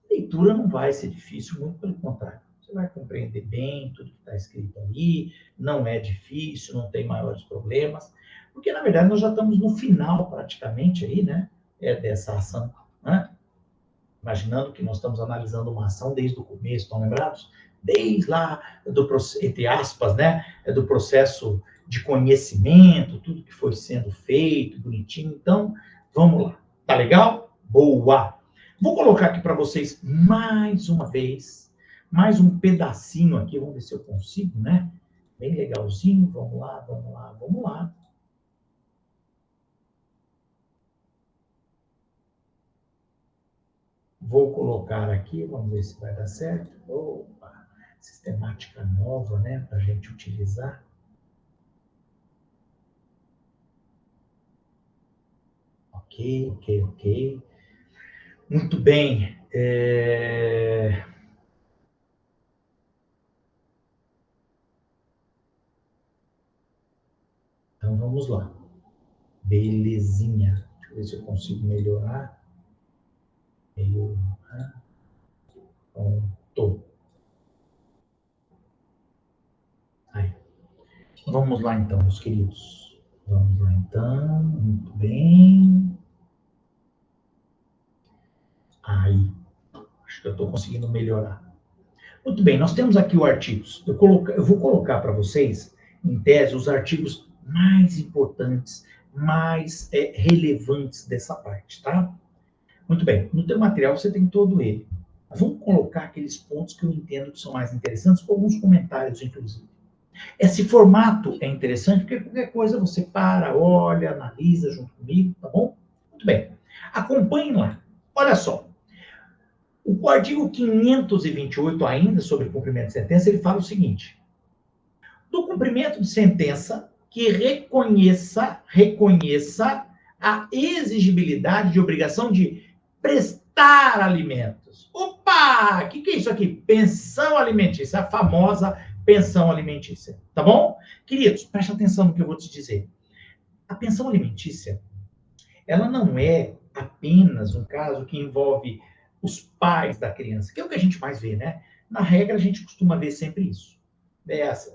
a leitura não vai ser difícil, muito pelo contrário. Você vai compreender bem tudo que está escrito ali, não é difícil, não tem maiores problemas, porque, na verdade, nós já estamos no final, praticamente, aí, né, dessa ação, né? Imaginando que nós estamos analisando uma ação desde o começo, estão lembrados? Desde lá, entre aspas, né, do processo de conhecimento, tudo que foi sendo feito, bonitinho. Então, vamos lá. Tá legal? Boa! Vou colocar aqui para vocês mais uma vez, mais um pedacinho aqui, vamos ver se eu consigo, né? Bem legalzinho, vamos lá, vamos lá, vamos lá. Vou colocar aqui, vamos ver se vai dar certo. Opa, sistemática nova, né, para a gente utilizar. Ok, ok, ok. Muito bem. Então, vamos lá. Belezinha. Deixa eu ver se eu consigo melhorar. Pronto. Aí. Vamos lá, então, meus queridos. Vamos lá, então. Muito bem. Aí. Acho que eu estou conseguindo melhorar. Muito bem, nós temos aqui os artigos. Eu vou colocar para vocês, em tese, os artigos mais importantes, mais relevantes dessa parte, tá? Muito bem, no teu material você tem todo ele. Mas vamos colocar aqueles pontos que eu entendo que são mais interessantes, com alguns comentários, inclusive. Esse formato é interessante, porque qualquer coisa você para, olha, analisa junto comigo, tá bom? Muito bem. Acompanhem lá. Olha só. O artigo 528, ainda sobre cumprimento de sentença, ele fala o seguinte: do cumprimento de sentença que reconheça a exigibilidade de obrigação de prestar alimentos. Opa! O que é isso aqui? Pensão alimentícia, a famosa pensão alimentícia. Tá bom? Queridos, preste atenção no que eu vou te dizer. A pensão alimentícia, ela não é apenas um caso que envolve os pais da criança, que é o que a gente mais vê, né? Na regra, a gente costuma ver sempre isso.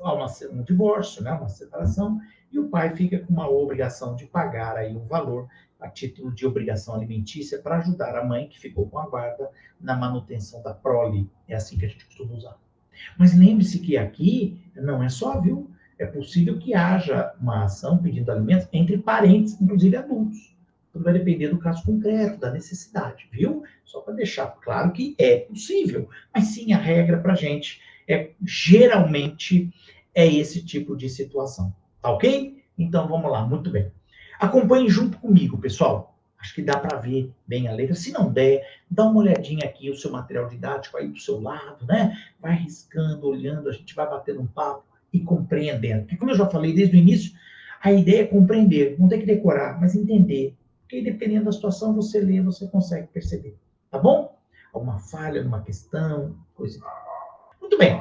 Há um divórcio, né? Uma separação, e o pai fica com uma obrigação de pagar aí um valor a título de obrigação alimentícia para ajudar a mãe que ficou com a guarda na manutenção da prole. É assim que a gente costuma usar. Mas lembre-se que aqui não é só, viu? É possível que haja uma ação pedindo alimentos entre parentes, inclusive adultos. Tudo vai depender do caso concreto, da necessidade, viu? Só para deixar claro que é possível. Mas sim, a regra para a gente geralmente é esse tipo de situação. Tá ok? Então vamos lá, muito bem. Acompanhe junto comigo, pessoal. Acho que dá para ver bem a letra. Se não der, dá uma olhadinha aqui, o seu material didático aí do seu lado, né? Vai riscando, olhando, a gente vai batendo um papo e compreendendo. Porque, como eu já falei desde o início, a ideia é compreender, não tem que decorar, mas entender. Porque dependendo da situação, você lê, você consegue perceber. Tá bom? Alguma falha numa questão, coisa. Muito bem.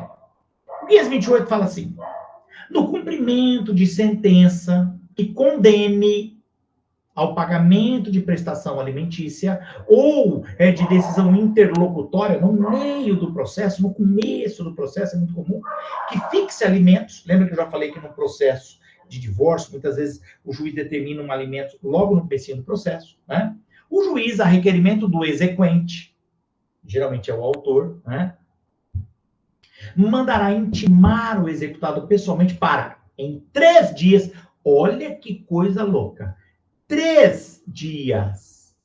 O 528 fala assim: no cumprimento de sentença que condene ao pagamento de prestação alimentícia ou de decisão interlocutória no meio do processo, no começo do processo, é muito comum, que fixe alimentos. Lembra que eu já falei que no processo de divórcio, muitas vezes o juiz determina um alimento logo no começo do processo, né? O juiz, a requerimento do exequente, geralmente é o autor, né? Mandará intimar o executado pessoalmente para, em 3 dias, olha que coisa louca, 3 dias,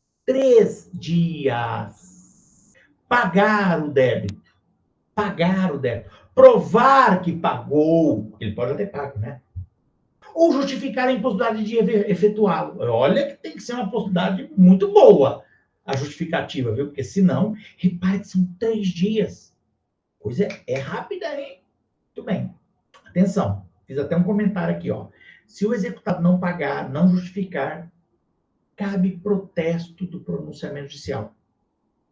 pagar o débito, provar que pagou, ele pode até pagar, né? Ou justificar a impossibilidade de efetuá-lo. Olha que tem que ser uma possibilidade muito boa, a justificativa, viu? Porque senão, repare que são 3 dias. Coisa é rápida, hein? Muito bem. Atenção, fiz até um comentário aqui, ó. Se o executado não pagar, não justificar, cabe protesto do pronunciamento judicial.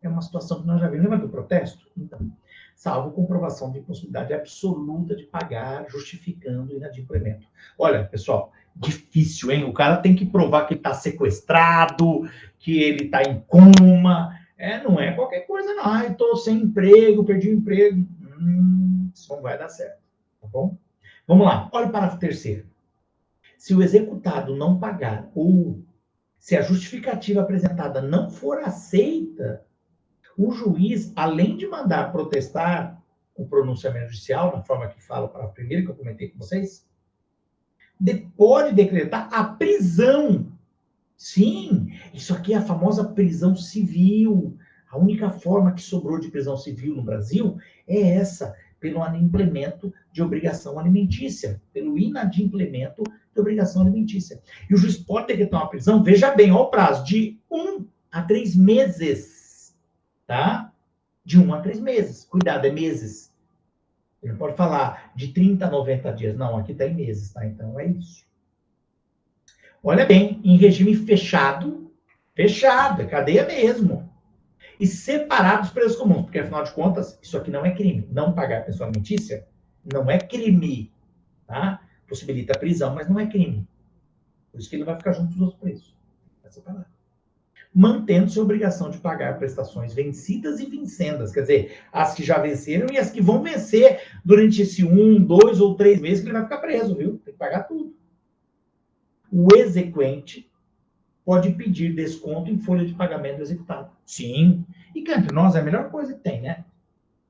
É uma situação que nós já vimos. Lembra do protesto? Então, salvo comprovação de impossibilidade absoluta de pagar, justificando o inadimplemento. Olha, pessoal, difícil, hein? O cara tem que provar que ele está sequestrado, que ele está em coma. Não é qualquer coisa, não. Estou sem emprego, perdi o emprego. isso não vai dar certo, tá bom? Vamos lá, olha o parágrafo terceiro. Se o executado não pagar ou se a justificativa apresentada não for aceita, o juiz, além de mandar protestar o pronunciamento judicial, na forma que fala para a primeira que eu comentei com vocês, pode decretar a prisão. Sim, isso aqui é a famosa prisão civil. A única forma que sobrou de prisão civil no Brasil é essa, pelo inadimplemento de obrigação alimentícia, pelo inadimplemento de obrigação alimentícia. E o juiz pode decretar uma prisão, veja bem, olha o prazo, de 1 a 3 meses, tá? De 1 a 3 meses. Cuidado, é meses. Ele pode falar de 30 a 90 dias. Não, aqui está em meses, tá? Então é isso. Olha bem, em regime fechado, é cadeia mesmo. E separado dos presos comuns, porque afinal de contas, isso aqui não é crime. Não pagar pensão alimentícia não é crime, tá? Possibilita a prisão, mas não é crime. Por isso que ele vai ficar junto dos outros presos. Vai separar. Mantendo-se a obrigação de pagar prestações vencidas e vincendas, quer dizer, as que já venceram e as que vão vencer durante esse 1, 2 ou 3 meses que ele vai ficar preso, viu? Tem que pagar tudo. O exequente pode pedir desconto em folha de pagamento do executado. Sim. E cá entre nós é a melhor coisa que tem, né?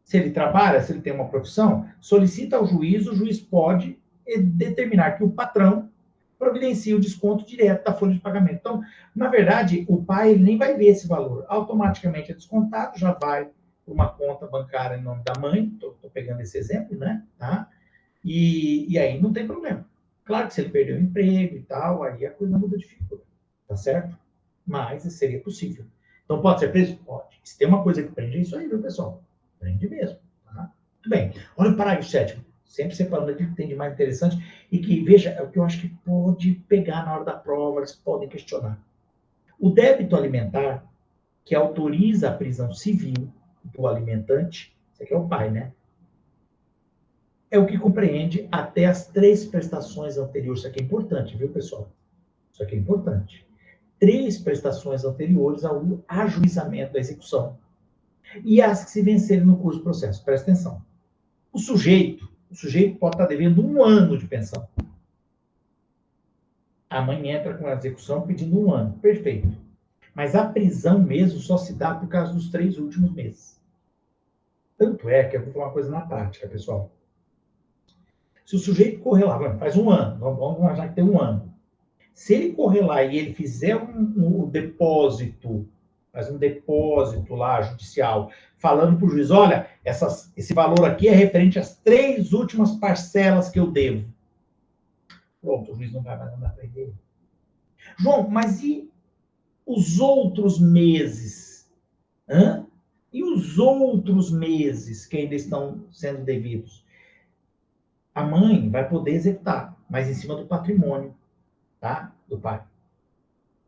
Se ele trabalha, se ele tem uma profissão, solicita ao juiz, o juiz pode determinar que o patrão providencie o desconto direto da folha de pagamento. Então, na verdade, o pai ele nem vai ver esse valor. Automaticamente é descontado, já vai para uma conta bancária em nome da mãe. Estou pegando esse exemplo, né? Tá? E aí não tem problema. Claro que se ele perdeu o emprego e tal, aí a coisa muda de figura. Tá certo? Mas seria possível. Então, pode ser preso? Pode. Se tem uma coisa que prende, é isso aí, viu, pessoal? Prende mesmo. Tá? Muito bem. Olha o parágrafo 7º. Sempre separando aquilo que tem de mais interessante e que, veja, é o que eu acho que pode pegar na hora da prova, eles podem questionar. O débito alimentar, que autoriza a prisão civil do alimentante, esse aqui é o pai, né? É o que compreende até as 3 prestações anteriores. Isso aqui é importante, viu, pessoal? Isso aqui é importante. 3 prestações anteriores ao ajuizamento da execução e as que se vencerem no curso do processo. Presta atenção. O sujeito pode estar devendo 1 ano de pensão. A mãe entra com a execução pedindo 1 ano. Perfeito. Mas a prisão mesmo só se dá por causa dos 3 últimos meses. Tanto é que eu vou falar uma coisa na prática, pessoal. Se o sujeito correr lá, faz 1 ano, vamos imaginar que tem 1 ano. Se ele correr lá e ele fizer um depósito, faz um depósito lá judicial, falando para o juiz, olha, esse valor aqui é referente às 3 últimas parcelas que eu devo. Pronto, o juiz não vai mais mandar para ele. João, mas e os outros meses? Hã? E os outros meses que ainda estão sendo devidos? A mãe vai poder executar, mas em cima do patrimônio, tá? Do pai.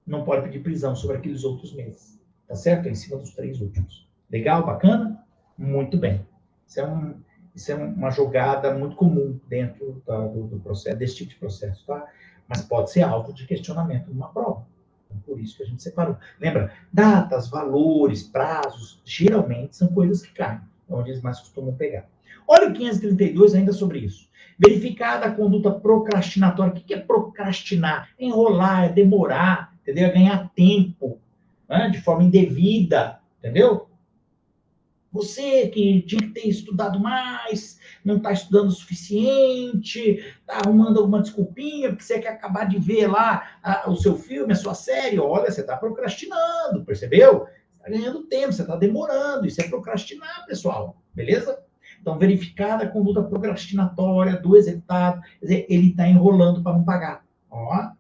Não pode pedir prisão sobre aqueles outros meses. Tá certo? É em cima dos 3 últimos. Legal? Bacana? Muito bem. Isso é uma jogada muito comum dentro do processo, desse tipo de processo, tá? Mas pode ser alvo de questionamento numa prova. Então, por isso que a gente separou. Lembra? Datas, valores, prazos, geralmente são coisas que caem. É onde eles mais costumam pegar. Olha o 532 ainda sobre isso. Verificada a conduta procrastinatória. O que é procrastinar? É enrolar, é demorar, entendeu? É ganhar tempo, né? De forma indevida, entendeu? Você que tinha que ter estudado mais, não está estudando o suficiente, está arrumando alguma desculpinha, porque você quer acabar de ver lá o seu filme, a sua série. Olha, você está procrastinando, percebeu? Você está ganhando tempo, você está demorando. Isso é procrastinar, pessoal. Beleza? Então, verificada a conduta procrastinatória do executado, quer dizer, ele está enrolando para não pagar. Ó,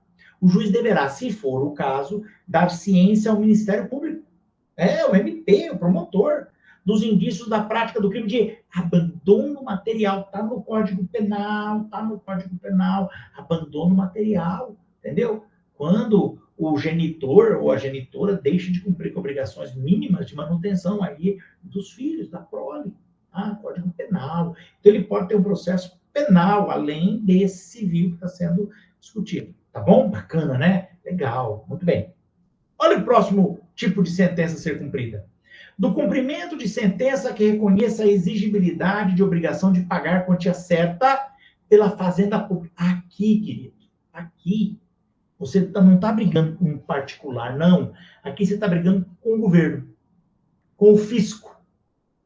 o juiz deverá, se for o caso, dar ciência ao Ministério Público. O MP, o promotor, dos indícios da prática do crime de abandono material. Está no Código Penal, abandono material, entendeu? Quando o genitor ou a genitora deixa de cumprir com obrigações mínimas de manutenção aí dos filhos, da prole. Código Penal. Então, ele pode ter um processo penal, além desse civil que está sendo discutido. Tá bom? Bacana, né? Legal. Muito bem. Olha o próximo tipo de sentença a ser cumprida. Do cumprimento de sentença que reconheça a exigibilidade de obrigação de pagar quantia certa pela fazenda pública. Aqui, querido, aqui, você não está brigando com um particular, não. Aqui você está brigando com o governo, com o fisco.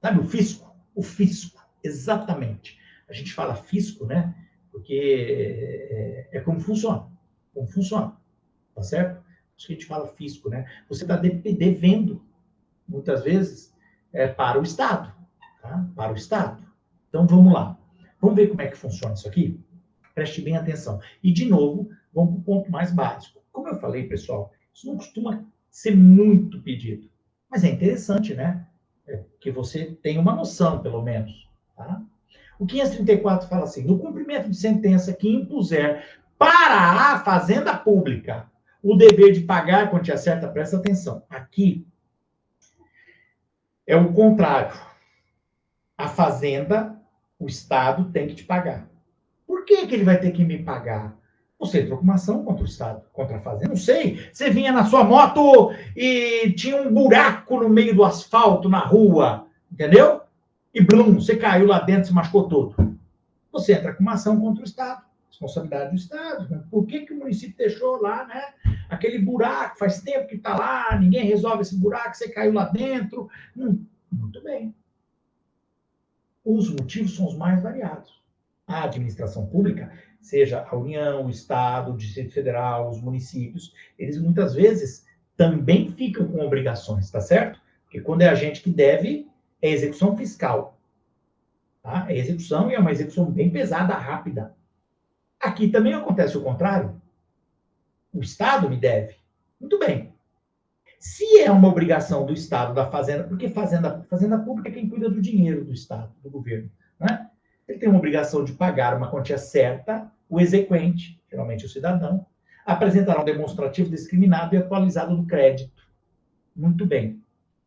Sabe o fisco? O fisco, exatamente. A gente fala fisco, né? Porque é como funciona. Como funciona, tá certo? Acho que a gente fala fisco, né? Você está devendo, muitas vezes, para o Estado, tá? Para o Estado. Então, vamos lá. Vamos ver como é que funciona isso aqui? Preste bem atenção. E, de novo, vamos para o ponto mais básico. Como eu falei, pessoal, isso não costuma ser muito pedido. Mas é interessante, né? Que você tenha uma noção, pelo menos. Tá? O 534 fala assim, no cumprimento de sentença que impuser para a fazenda pública o dever de pagar quantia certa, presta atenção. Aqui é o contrário. A fazenda, o Estado tem que te pagar. Por que ele vai ter que me pagar? Você entrou com uma ação contra o Estado, contra a fazenda. Não sei. Você vinha na sua moto e tinha um buraco no meio do asfalto na rua, entendeu? E blum, você caiu lá dentro, se machucou todo. Você entra com uma ação contra o Estado. Responsabilidade do Estado. Por que o município deixou lá, né? Aquele buraco, faz tempo que está lá, ninguém resolve esse buraco, você caiu lá dentro. Muito bem. Os motivos são os mais variados. A administração pública, seja a União, o Estado, o Distrito Federal, os municípios, eles muitas vezes também ficam com obrigações, tá certo? Porque quando é a gente que deve, é execução fiscal. Tá? É execução e é uma execução bem pesada, rápida. Aqui também acontece o contrário. O Estado me deve. Muito bem. Se é uma obrigação do Estado, da Fazenda, porque Fazenda Pública é quem cuida do dinheiro do Estado, do governo, né? Ele tem uma obrigação de pagar uma quantia certa, o exequente, geralmente o cidadão, apresentará um demonstrativo discriminado e atualizado do crédito. Muito bem.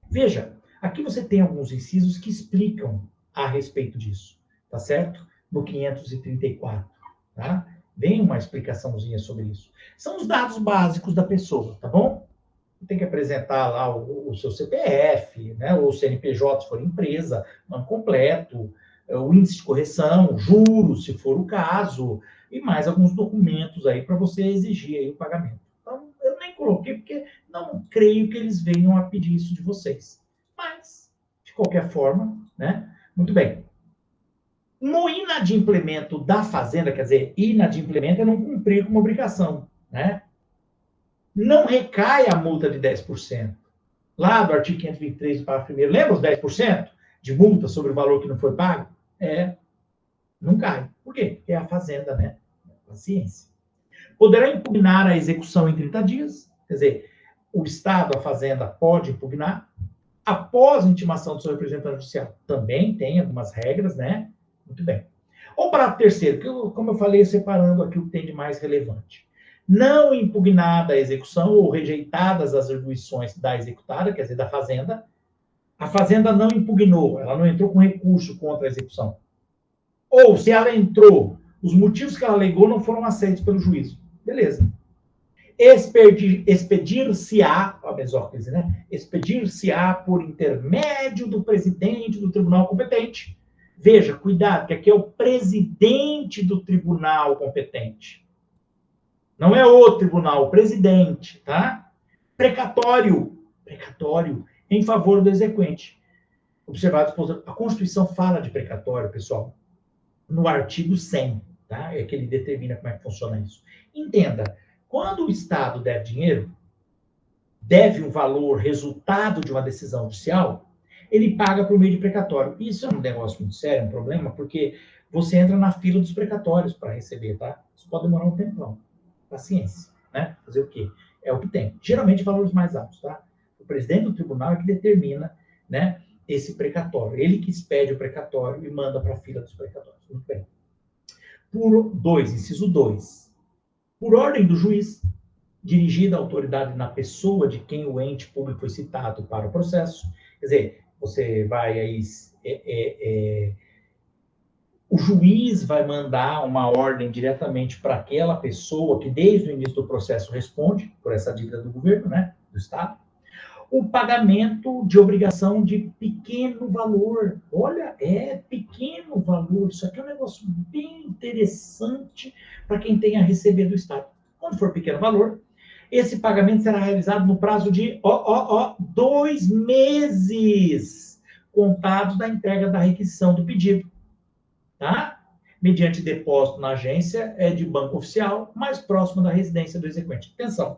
Veja, aqui você tem alguns incisos que explicam a respeito disso, tá certo? No 534, tá? Vem uma explicaçãozinha sobre isso. São os dados básicos da pessoa, tá bom? Tem que apresentar lá o seu CPF, né, ou CNPJ, se for empresa, nome completo, o índice de correção, juros, se for o caso, e mais alguns documentos aí para você exigir aí o pagamento. Então, eu nem coloquei porque não creio que eles venham a pedir isso de vocês. Mas, de qualquer forma, né? Muito bem. No inadimplemento da fazenda, quer dizer, inadimplemento é não cumprir com uma obrigação, né? Não recai a multa de 10%. Lá do artigo 523, parágrafo 1º, lembra os 10% de multa sobre o valor que não foi pago? Não cai. Por quê? Porque é a fazenda, né? Paciência. Poderá impugnar a execução em 30 dias, quer dizer, o Estado, a fazenda, pode impugnar após a intimação do seu representante judicial. Também tem algumas regras, né? Muito bem. Ou para terceiro, como eu falei, separando aqui o que tem de mais relevante. Não impugnada a execução ou rejeitadas as arguições da executada, quer dizer, da fazenda, a fazenda não impugnou, ela não entrou com recurso contra a execução. Ou, se ela entrou, os motivos que ela alegou não foram aceitos pelo juízo. Beleza. Expedir-se-á, né? Expedir-se-á por intermédio do presidente do tribunal competente. Veja, cuidado, que aqui é o presidente do tribunal competente. Não é o tribunal, o presidente, tá? Precatório em favor do exequente. Observado, a Constituição fala de precatório, pessoal, no artigo 100, tá? É que ele determina como é que funciona isso. Entenda, quando o Estado deve dinheiro, deve um valor resultado de uma decisão judicial, ele paga por meio de precatório. Isso é um negócio muito sério, um problema, porque você entra na fila dos precatórios para receber, tá? Isso pode demorar um tempão. Paciência, né? Fazer o quê? É o que tem. Geralmente valores mais altos, tá? O presidente do tribunal é que determina, né, esse precatório. Ele que expede o precatório e manda para a fila dos precatórios. Muito bem. Inciso 2. Por ordem do juiz, dirigida a autoridade na pessoa de quem o ente público foi citado para o processo. Quer dizer, você vai aí... o juiz vai mandar uma ordem diretamente para aquela pessoa que, desde o início do processo, responde por essa dívida do governo, né, do Estado. o pagamento de obrigação de pequeno valor. Olha, é pequeno valor. Isso aqui é um negócio bem interessante para quem tem a receber do Estado. Quando for pequeno valor, esse pagamento será realizado no prazo de 2 meses, contados da entrega da requisição do pedido, tá? Mediante depósito na agência de banco oficial mais próximo da residência do exequente. Atenção,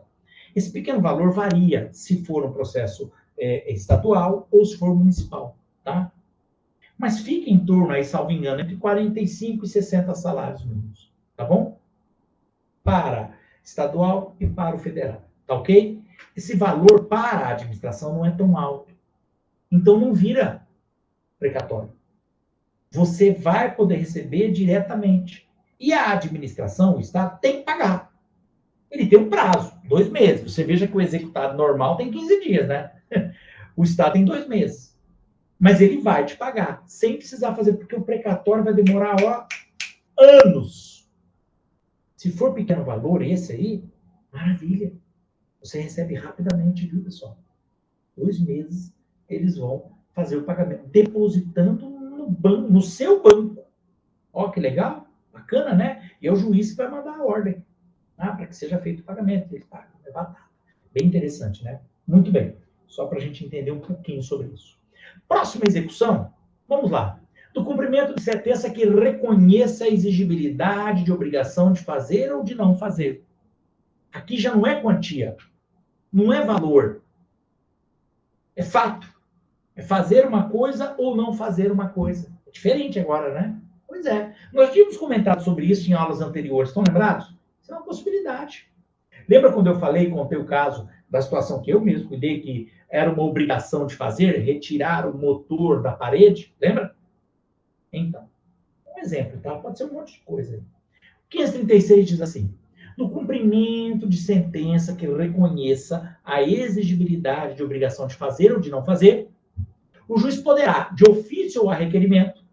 esse pequeno valor varia se for um processo estadual ou se for municipal, tá? Mas fica em torno, aí, salvo engano, entre 45 e 60 salários mínimos, tá bom? Para estadual e para o federal, tá ok? Esse valor para a administração não é tão alto. Então não vira precatório. Você vai poder receber diretamente. E a administração, o Estado, tem que pagar. Ele tem um prazo, 2 meses. Você veja que o executado normal tem 15 dias, né? O Estado tem 2 meses. Mas ele vai te pagar, sem precisar fazer, porque o precatório vai demorar, anos. Se for pequeno valor, esse aí, maravilha. Você recebe rapidamente, viu, pessoal? 2 meses, eles vão fazer o pagamento, depositando no banco, no seu banco. Ó, que legal, bacana, né? E é o juiz que vai mandar a ordem, para que seja feito o pagamento. Ele paga, é batata. Bem interessante, né? Muito bem. Só para a gente entender um pouquinho sobre isso. Próxima execução, vamos lá. Do cumprimento de sentença que reconheça a exigibilidade de obrigação de fazer ou de não fazer. Aqui já não é quantia, não é valor, é fato. É fazer uma coisa ou não fazer uma coisa. É diferente agora, né? Pois é. Nós tínhamos comentado sobre isso em aulas anteriores, estão lembrados? Isso é uma possibilidade. Lembra quando eu contei o caso da situação que eu mesmo cuidei, que era uma obrigação de fazer, retirar o motor da parede? Lembra? Então, um exemplo, tá? Pode ser um monte de coisa aí. 536 diz assim: no cumprimento de sentença que reconheça a exigibilidade de obrigação de fazer ou de não fazer, o juiz poderá, de ofício ou a requerimento,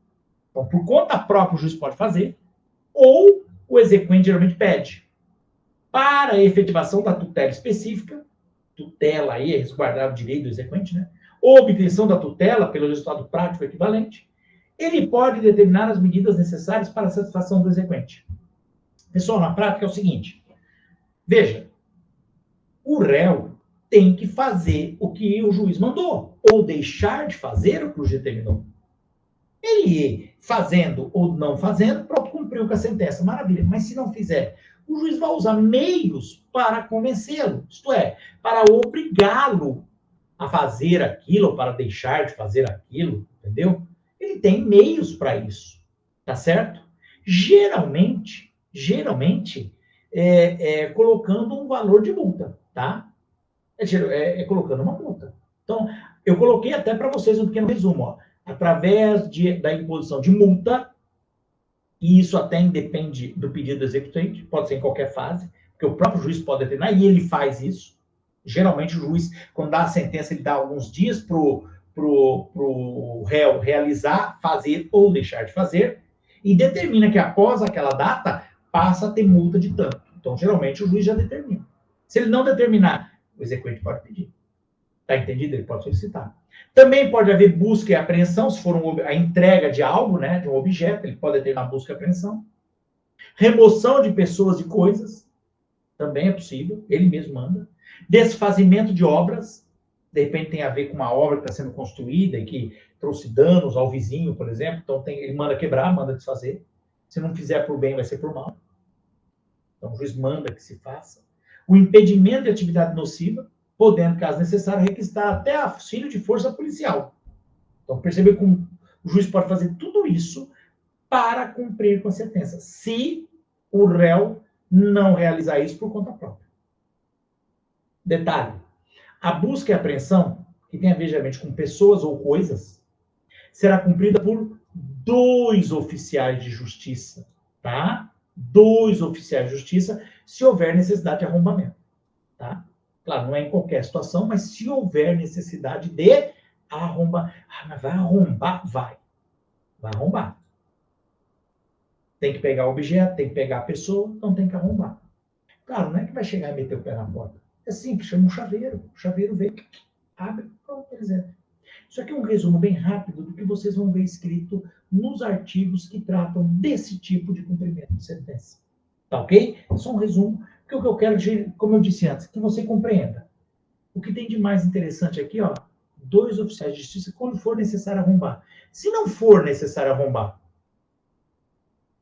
então, por conta própria o juiz pode fazer, ou o exequente geralmente pede, para a efetivação da tutela específica, tutela aí é resguardar o direito do exequente, né? Ou obtenção da tutela pelo resultado prático equivalente, ele pode determinar as medidas necessárias para a satisfação do exequente. Pessoal, na prática é o seguinte, veja, o réu tem que fazer o que o juiz mandou, ou deixar de fazer o que o juiz determinou. Ele fazendo ou não fazendo, pronto, cumpriu com a sentença, maravilha. Mas se não fizer, o juiz vai usar meios para convencê-lo, isto é, para obrigá-lo a fazer aquilo, ou para deixar de fazer aquilo, entendeu? Ele tem meios para isso, tá certo? Geralmente, colocando um valor de multa, tá? Colocando uma multa. Então, eu coloquei até para vocês um pequeno resumo, ó. Através da imposição de multa, e isso até independe do pedido do executante, pode ser em qualquer fase, porque o próprio juiz pode determinar, e ele faz isso. Geralmente o juiz, quando dá a sentença, ele dá alguns dias para o réu realizar, fazer ou deixar de fazer, e determina que após aquela data, passa a ter multa de tanto. Então, geralmente, o juiz já determina. Se ele não determinar, o exequente pode pedir. Está entendido? Ele pode solicitar. Também pode haver busca e apreensão, se for a entrega de algo, né, de um objeto, ele pode ter uma busca e apreensão. Remoção de pessoas e coisas, também é possível, ele mesmo manda. Desfazimento de obras, de repente tem a ver com uma obra que está sendo construída e que trouxe danos ao vizinho, por exemplo, então ele manda quebrar, manda desfazer. Se não fizer por bem, vai ser por mal. Então o juiz manda que se faça. O impedimento de atividade nociva, podendo, caso necessário, requisitar até auxílio de força policial. Então, percebeu como o juiz pode fazer tudo isso para cumprir com a sentença, se o réu não realizar isso por conta própria. Detalhe, a busca e apreensão, que tem a ver geralmente com pessoas ou coisas, será cumprida por 2 oficiais de justiça, tá? 2 oficiais de justiça, se houver necessidade de arrombamento, tá? Claro, não é em qualquer situação, mas se houver necessidade de arrombar. Mas vai arrombar? Vai arrombar. Tem que pegar o objeto, tem que pegar a pessoa, então tem que arrombar. Claro, não é que vai chegar e meter o pé na porta. É simples, chama um chaveiro. O chaveiro vem, abre, pronto, por exemplo. Isso aqui é um resumo bem rápido do que vocês vão ver escrito nos artigos que tratam desse tipo de cumprimento de sentença. Tá ok? É só um resumo, porque o que eu quero, como eu disse antes, que você compreenda. O que tem de mais interessante aqui, ó, 2 oficiais de justiça, quando for necessário arrombar. Se não for necessário arrombar,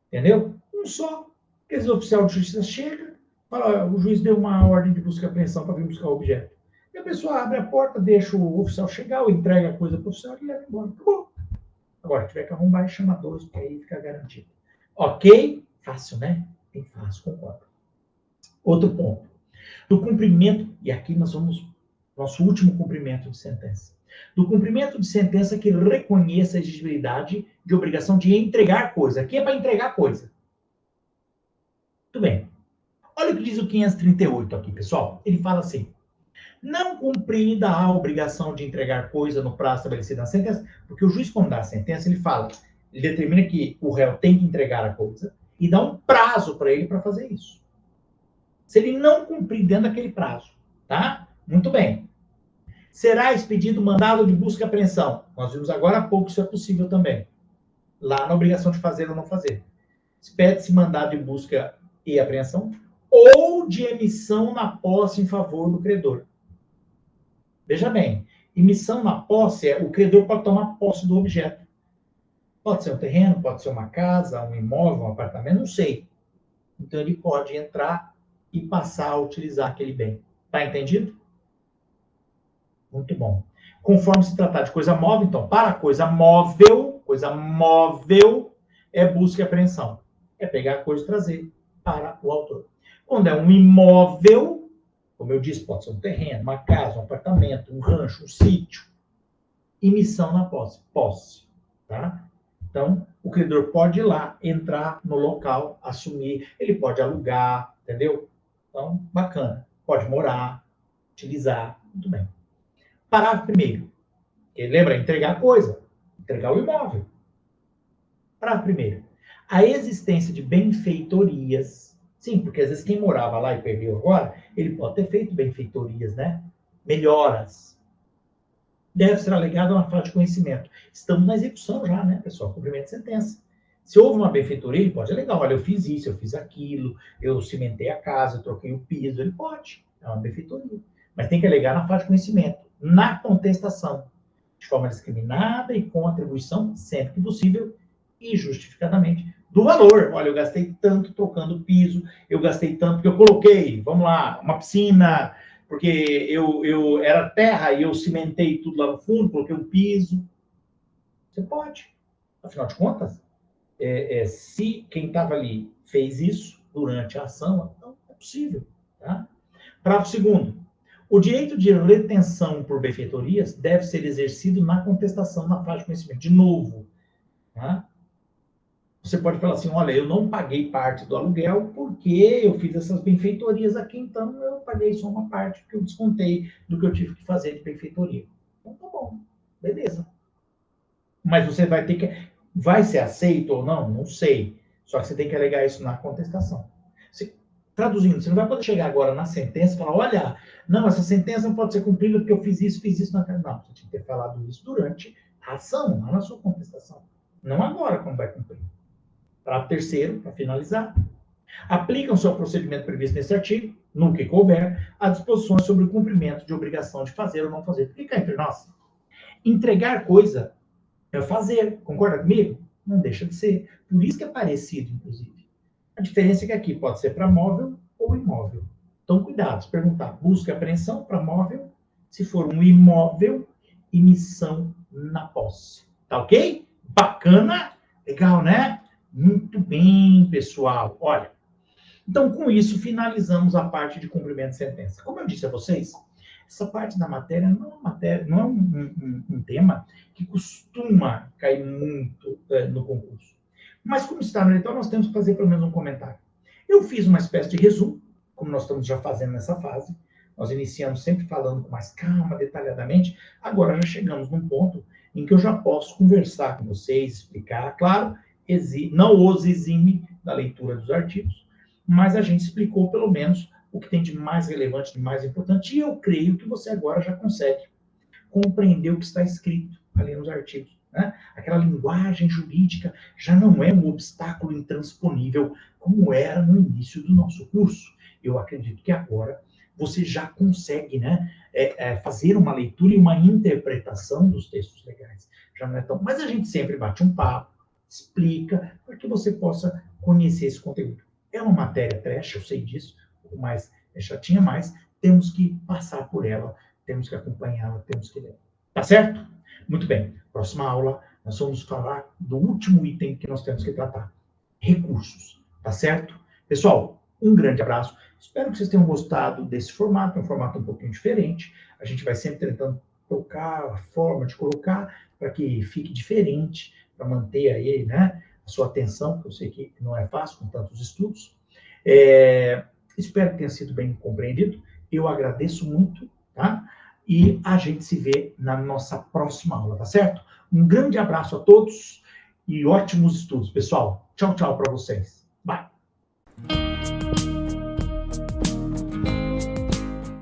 entendeu? Um só. Aquele oficial de justiça chega, fala, o juiz deu uma ordem de busca e apreensão para vir buscar o objeto. E a pessoa abre a porta, deixa o oficial chegar, ou entrega a coisa para o oficial e leva embora. Acabou. Agora, se tiver que arrombar, e chama 2, porque aí fica garantido. Ok? Fácil, né? Bem fácil, concordo. Outro ponto. Do cumprimento, e aqui nós vamos, nosso último cumprimento de sentença. Do cumprimento de sentença que reconheça a exigibilidade de obrigação de entregar coisa. Aqui é para entregar coisa. Muito bem. Olha o que diz o 538 aqui, pessoal. Ele fala assim: não cumprida a obrigação de entregar coisa no prazo estabelecido na sentença, porque o juiz, quando dá a sentença, ele fala, ele determina que o réu tem que entregar a coisa e dá um prazo para ele para fazer isso. Se ele não cumprir dentro daquele prazo, tá? Muito bem. Será expedido mandado de busca e apreensão. Nós vimos agora há pouco isso é possível também. Lá na obrigação de fazer ou não fazer. Expede-se mandado de busca e apreensão ou de emissão na posse em favor do credor. Veja bem, emissão na posse o credor pode tomar posse do objeto. Pode ser um terreno, pode ser uma casa, um imóvel, um apartamento, não sei. Então ele pode entrar e passar a utilizar aquele bem. Tá entendido? Muito bom. Conforme se tratar de coisa móvel, então, para coisa móvel é busca e apreensão. É pegar a coisa e trazer para o autor. Quando é um imóvel, como eu disse, pode ser um terreno, uma casa, um apartamento, um rancho, um sítio. Emissão na posse. Posse. Tá? Então, o credor pode ir lá, entrar no local, assumir. Ele pode alugar, entendeu? Então, bacana. Pode morar, utilizar. Muito bem. Parágrafo 1º. Lembra? Entregar coisa. Entregar o imóvel. Parágrafo 1º. A existência de benfeitorias. Sim, porque às vezes quem morava lá e perdeu agora, ele pode ter feito benfeitorias, né? Melhoras. Deve ser alegado na fase de conhecimento. Estamos na execução já, né, pessoal? Cumprimento de sentença. Se houve uma benfeitoria, ele pode alegar. Olha, eu fiz isso, eu fiz aquilo, eu cimentei a casa, eu troquei o piso. Ele pode. É uma benfeitoria. Mas tem que alegar na fase de conhecimento. Na contestação. De forma discriminada e com atribuição, sempre que possível, e justificadamente, do valor. Olha, eu gastei tanto trocando o piso, eu gastei tanto porque eu coloquei, vamos lá, uma piscina, porque eu era terra e eu cimentei tudo lá no fundo, coloquei um piso. Você pode. Afinal de contas, se quem estava ali fez isso durante a ação, então é possível. Tá? Parágrafo 2º. O direito de retenção por benfeitorias deve ser exercido na contestação na fase de conhecimento. De novo, tá? Você pode falar assim, olha, eu não paguei parte do aluguel porque eu fiz essas benfeitorias aqui, então eu paguei só uma parte que eu descontei do que eu tive que fazer de benfeitoria. Então tá bom, beleza. Mas você vai ter que... Vai ser aceito ou não? Não sei. Só que você tem que alegar isso na contestação. Traduzindo, você não vai poder chegar agora na sentença e falar, olha, não, essa sentença não pode ser cumprida porque eu fiz isso na... Não, você tinha que ter falado isso durante a ação, não na sua contestação. Não agora, como vai cumprir. Parágrafo 3º, para finalizar. Aplicam-se ao procedimento previsto nesse artigo, no que couber, as disposições sobre o cumprimento de obrigação de fazer ou não fazer. Fica entre nós. Entregar coisa é fazer, concorda comigo? Não deixa de ser. Por isso que é parecido, inclusive. A diferença é que aqui pode ser para móvel ou imóvel. Então, cuidado, se perguntar, busca e apreensão para móvel, se for um imóvel, emissão na posse. Tá ok? Bacana? Legal, né? Muito bem, pessoal. Olha, então, com isso, finalizamos a parte de cumprimento de sentença. Como eu disse a vocês, essa parte da matéria não é um tema que costuma cair muito no concurso. Mas, como está no edital, nós temos que fazer pelo menos um comentário. Eu fiz uma espécie de resumo, como nós estamos já fazendo nessa fase. Nós iniciamos sempre falando com mais calma, detalhadamente. Agora já chegamos num ponto em que eu já posso conversar com vocês, explicar. Claro, não os exime da leitura dos artigos, mas a gente explicou pelo menos o que tem de mais relevante, de mais importante, e eu creio que você agora já consegue compreender o que está escrito ali nos artigos. Né? Aquela linguagem jurídica já não é um obstáculo intransponível como era no início do nosso curso. Eu acredito que agora você já consegue, né, fazer uma leitura e uma interpretação dos textos legais. Já não é tão... Mas a gente sempre bate um papo, explica, para que você possa conhecer esse conteúdo. É uma matéria trash, eu sei disso, mas é chatinha, mas temos que passar por ela, temos que acompanhá-la, temos que ler. Tá certo? Muito bem. Próxima aula, nós vamos falar do último item que nós temos que tratar. Recursos. Tá certo? Pessoal, um grande abraço. Espero que vocês tenham gostado desse formato, um formato um pouquinho diferente. A gente vai sempre tentando tocar a forma de colocar para que fique diferente, para manter aí, né, a sua atenção, que eu sei que não é fácil com tantos estudos. Espero que tenha sido bem compreendido. Eu agradeço muito, tá? E a gente se vê na nossa próxima aula, tá certo? Um grande abraço a todos e ótimos estudos, pessoal. Tchau, tchau para vocês.